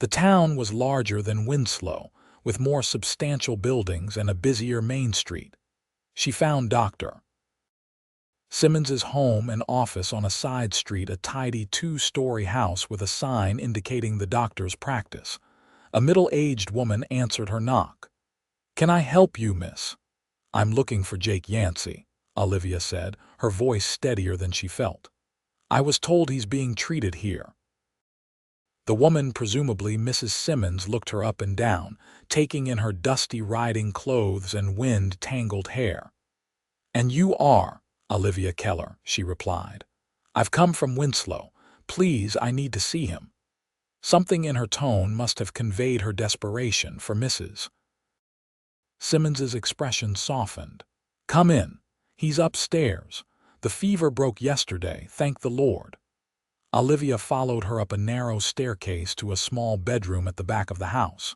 The town was larger than Winslow, with more substantial buildings and a busier main street. She found Dr. Simmons's home and office on a side street, a tidy two-story house with a sign indicating the doctor's practice. A middle-aged woman answered her knock. "Can I help you, miss?" "I'm looking for Jake Yancey," Olivia said, her voice steadier than she felt. "I was told he's being treated here." The woman, presumably Mrs. Simmons, looked her up and down, taking in her dusty riding clothes and wind-tangled hair. "And you are Olivia Keller," she replied. "I've come from Winslow. Please, I need to see him." Something in her tone must have conveyed her desperation, for Mrs. Simmons's expression softened. "Come in. He's upstairs. The fever broke yesterday, thank the Lord." Olivia followed her up a narrow staircase to a small bedroom at the back of the house.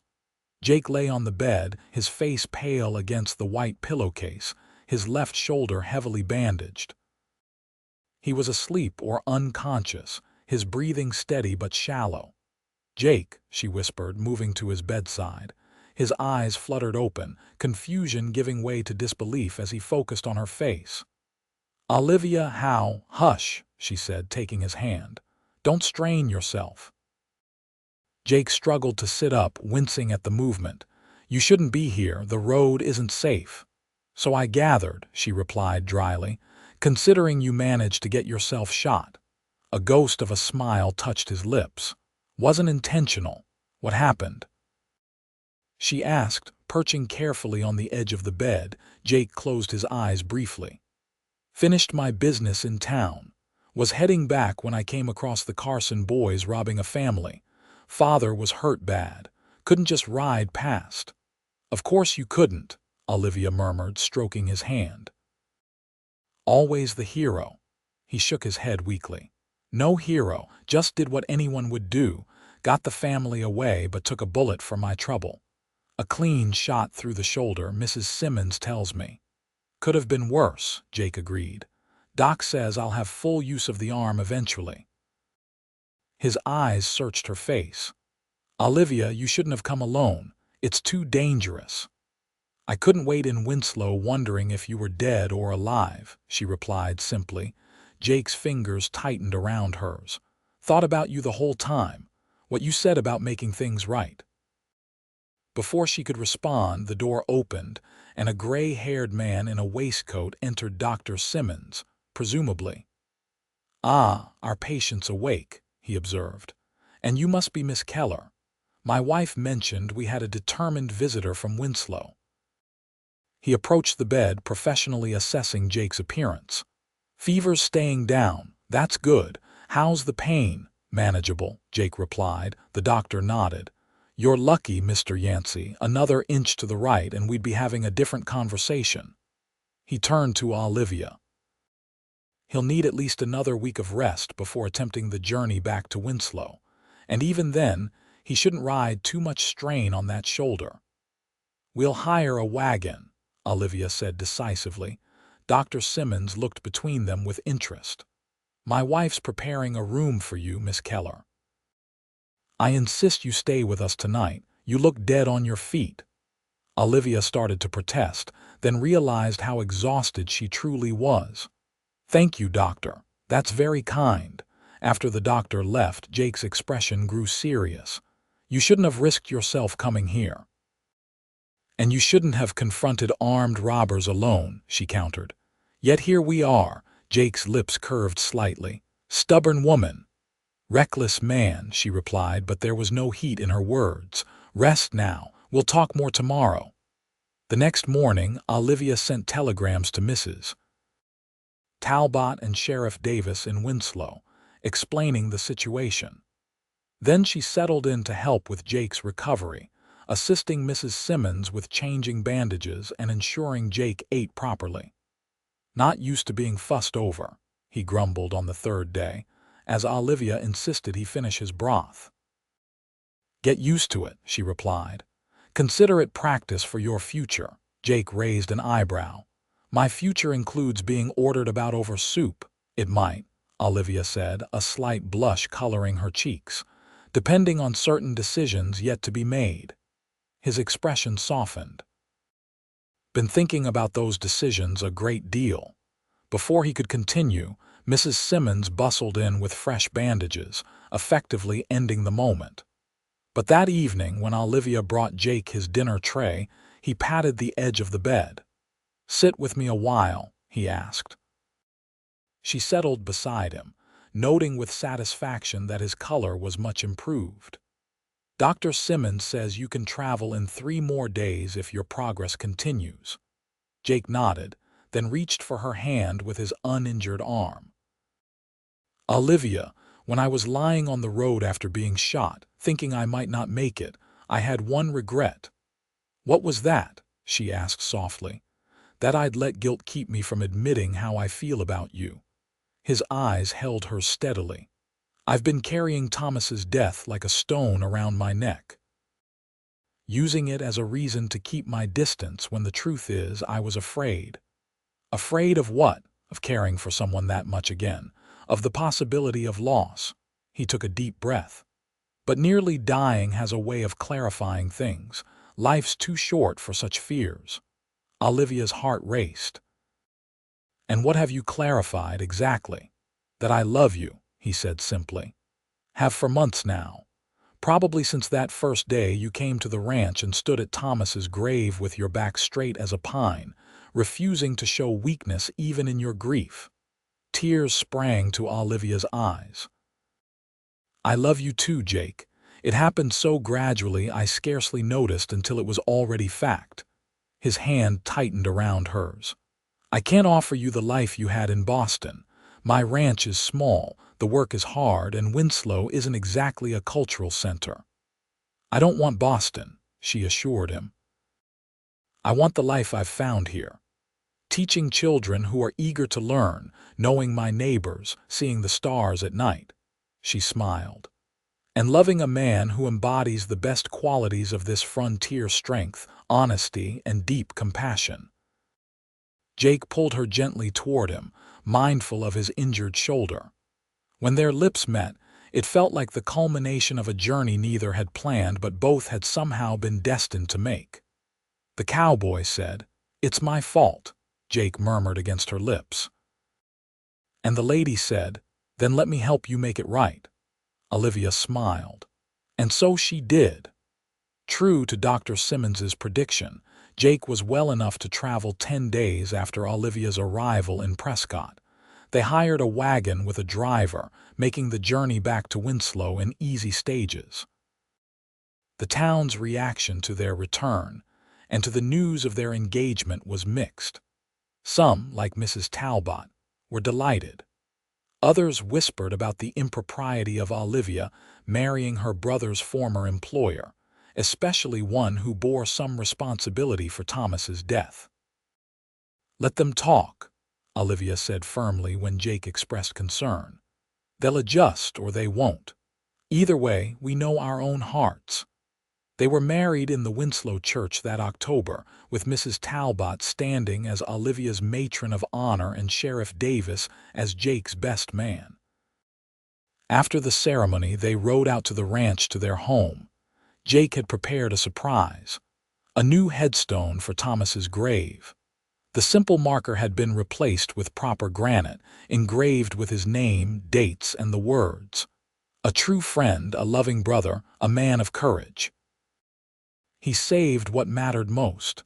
Jake lay on the bed, his face pale against the white pillowcase, his left shoulder heavily bandaged. He was asleep or unconscious, his breathing steady but shallow. "Jake," she whispered, moving to his bedside. His eyes fluttered open, confusion giving way to disbelief as he focused on her face. "Olivia, how?" "Hush," she said, taking his hand. "Don't strain yourself." Jake struggled to sit up, wincing at the movement. "You shouldn't be here. The road isn't safe." "So I gathered," she replied dryly, "considering you managed to get yourself shot." A ghost of a smile touched his lips. "Wasn't intentional. What happened?" she asked, perching carefully on the edge of the bed. Jake closed his eyes briefly. "Finished my business in town. Was heading back when I came across the Carson boys robbing a family. Father was hurt bad. Couldn't just ride past." "Of course you couldn't," Olivia murmured, stroking his hand. "Always the hero." He shook his head weakly. "No hero, just did what anyone would do. Got the family away but took a bullet for my trouble. A clean shot through the shoulder, Mrs. Simmons tells me." "Could have been worse," Jake agreed. "Doc says I'll have full use of the arm eventually." His eyes searched her face. "Olivia, you shouldn't have come alone. It's too dangerous." "I couldn't wait in Winslow wondering if you were dead or alive," she replied simply. Jake's fingers tightened around hers. "Thought about you the whole time. What you said about making things right." Before she could respond, the door opened, and a gray-haired man in a waistcoat entered. Dr. Simmons, presumably. "Ah, our patient's awake," he observed. "And you must be Miss Keller. My wife mentioned we had a determined visitor from Winslow." He approached the bed, professionally assessing Jake's appearance. "Fever's staying down. That's good. How's the pain?" "Manageable," Jake replied. The doctor nodded. "You're lucky, Mr. Yancey. Another inch to the right and we'd be having a different conversation." He turned to Olivia. "He'll need at least another week of rest before attempting the journey back to Winslow. And even then, he shouldn't ride too much strain on that shoulder." "We'll hire a wagon," Olivia said decisively. Dr. Simmons looked between them with interest. "My wife's preparing a room for you, Miss Keller." "I insist you stay with us tonight. You look dead on your feet." Olivia started to protest, then realized how exhausted she truly was. "Thank you, doctor. That's very kind." After the doctor left, Jake's expression grew serious. "You shouldn't have risked yourself coming here." "And you shouldn't have confronted armed robbers alone," she countered. "Yet here we are." Jake's lips curved slightly. "Stubborn woman." "Reckless man," she replied, but there was no heat in her words. "Rest now. We'll talk more tomorrow." The next morning, Olivia sent telegrams to Mrs. Talbot and Sheriff Davis in Winslow, explaining the situation. Then she settled in to help with Jake's recovery, assisting Mrs. Simmons with changing bandages and ensuring Jake ate properly. "Not used to being fussed over," he grumbled on the third day, as Olivia insisted he finish his broth. "Get used to it," she replied. "Consider it practice for your future." Jake raised an eyebrow. "My future includes being ordered about over soup." "It might," Olivia said, a slight blush coloring her cheeks, "depending on certain decisions yet to be made." His expression softened. "Been thinking about those decisions a great deal." Before he could continue, Mrs. Simmons bustled in with fresh bandages, effectively ending the moment. But that evening, when Olivia brought Jake his dinner tray, he patted the edge of the bed. "Sit with me a while," he asked. She settled beside him, noting with satisfaction that his color was much improved. "Dr. Simmons says you can travel in 3 more days if your progress continues." Jake nodded, then reached for her hand with his uninjured arm. "Olivia, when I was lying on the road after being shot, thinking I might not make it, I had one regret." "What was that?" she asked softly. "That I'd let guilt keep me from admitting how I feel about you." His eyes held hers steadily. "I've been carrying Thomas's death like a stone around my neck, using it as a reason to keep my distance when the truth is I was afraid." "Afraid of what?" "Of caring for someone that much again. Of the possibility of loss." He took a deep breath. "But nearly dying has a way of clarifying things. Life's too short for such fears." Olivia's heart raced. "And what have you clarified exactly?" "That I love you," he said simply. "Have for months now. Probably since that first day you came to the ranch and stood at Thomas's grave with your back straight as a pine, refusing to show weakness even in your grief." Tears sprang to Olivia's eyes. "I love you too, Jake. It happened so gradually I scarcely noticed until it was already fact." His hand tightened around hers. "I can't offer you the life you had in Boston. My ranch is small, the work is hard, and Winslow isn't exactly a cultural center." "I don't want Boston," she assured him. "I want the life I've found here. Teaching children who are eager to learn, knowing my neighbors, seeing the stars at night." She smiled. "And loving a man who embodies the best qualities of this frontier: strength, honesty, and deep compassion." Jake pulled her gently toward him, mindful of his injured shoulder. When their lips met, it felt like the culmination of a journey neither had planned but both had somehow been destined to make. "The cowboy said, 'It's my fault,'" Jake murmured against her lips. "And the lady said, 'Then let me help you make it right.'" Olivia smiled. And so she did. True to Dr. Simmons's prediction, Jake was well enough to travel 10 days after Olivia's arrival in Prescott. They hired a wagon with a driver, making the journey back to Winslow in easy stages. The town's reaction to their return and to the news of their engagement was mixed. Some, like Mrs. Talbot, were delighted. Others whispered about the impropriety of Olivia marrying her brother's former employer, especially one who bore some responsibility for Thomas's death. "Let them talk," Olivia said firmly when Jake expressed concern. "They'll adjust or they won't. Either way, we know our own hearts." They were married in the Winslow church that October, with Mrs. Talbot standing as Olivia's matron of honor and Sheriff Davis as Jake's best man. After the ceremony, they rode out to the ranch to their home. Jake had prepared a surprise: a new headstone for Thomas's grave. The simple marker had been replaced with proper granite, engraved with his name, dates, and the words, "A true friend, a loving brother, a man of courage." He saved what mattered most.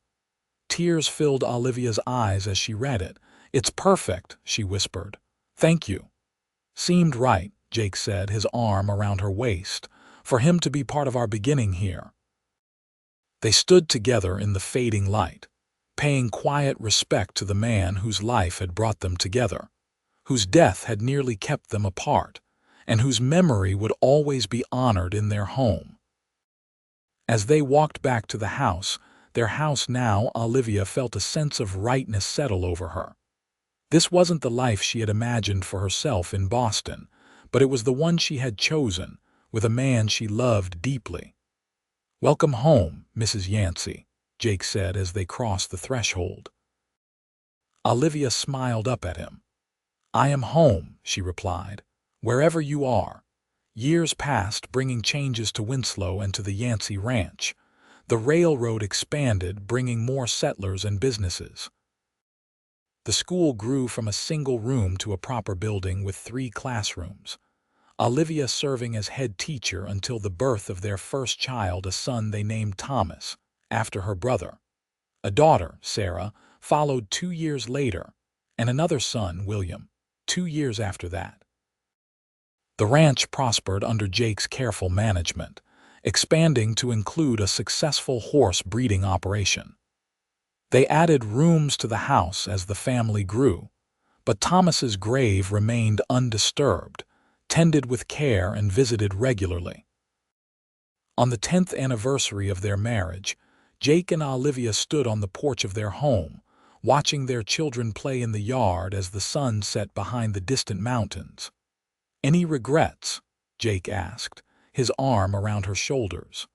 Tears filled Olivia's eyes as she read it. "It's perfect," she whispered. "Thank you." "Seemed right," Jake said, his arm around her waist, "for him to be part of our beginning here." They stood together in the fading light, paying quiet respect to the man whose life had brought them together, whose death had nearly kept them apart, and whose memory would always be honored in their home. As they walked back to the house, their house now, Olivia felt a sense of rightness settle over her. This wasn't the life she had imagined for herself in Boston, but it was the one she had chosen, with a man she loved deeply. "Welcome home, Mrs. Yancey," Jake said as they crossed the threshold. Olivia smiled up at him. "I am home," she replied, "wherever you are." Years passed, bringing changes to Winslow and to the Yancey ranch. The railroad expanded, bringing more settlers and businesses. The school grew from a single room to a proper building with 3 classrooms. Olivia serving as head teacher until the birth of their first child, a son they named Thomas, after her brother. A daughter, Sarah, followed 2 years later, and another son, William, 2 years after that. The ranch prospered under Jake's careful management, expanding to include a successful horse breeding operation. They added rooms to the house as the family grew, but Thomas's grave remained undisturbed, tended with care and visited regularly. On the 10th anniversary of their marriage, Jake and Olivia stood on the porch of their home, watching their children play in the yard as the sun set behind the distant mountains. "Any regrets?" Jake asked, his arm around her shoulders.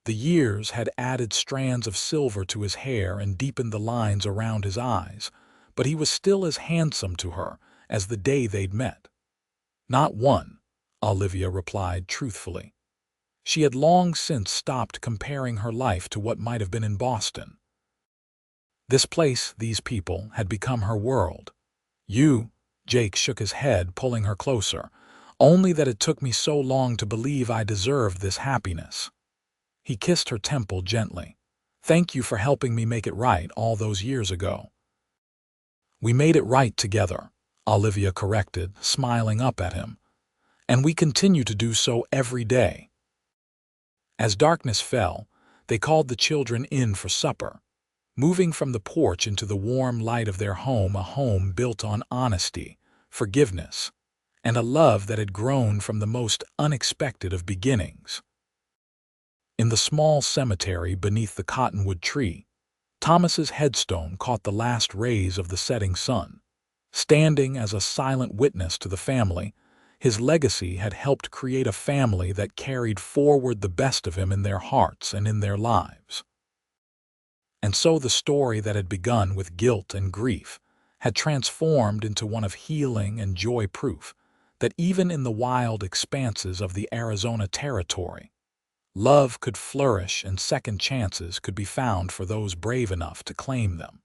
The years had added strands of silver to his hair and deepened the lines around his eyes, but he was still as handsome to her as the day they'd met. "Not one," Olivia replied truthfully. She had long since stopped comparing her life to what might have been in Boston. This place, these people, had become her world. Jake shook his head, pulling her closer, "only that it took me so long to believe I deserved this happiness." He kissed her temple gently. "Thank you for helping me make it right all those years ago." "We made it right together," Olivia corrected, smiling up at him. "And we continue to do so every day." As darkness fell, they called the children in for supper, moving from the porch into the warm light of their home, a home built on honesty, forgiveness, and a love that had grown from the most unexpected of beginnings. In the small cemetery beneath the cottonwood tree, Thomas's headstone caught the last rays of the setting sun. Standing as a silent witness to the family, his legacy had helped create a family that carried forward the best of him in their hearts and in their lives. And so the story that had begun with guilt and grief had transformed into one of healing and joy, proof that even in the wild expanses of the Arizona territory, love could flourish and second chances could be found for those brave enough to claim them.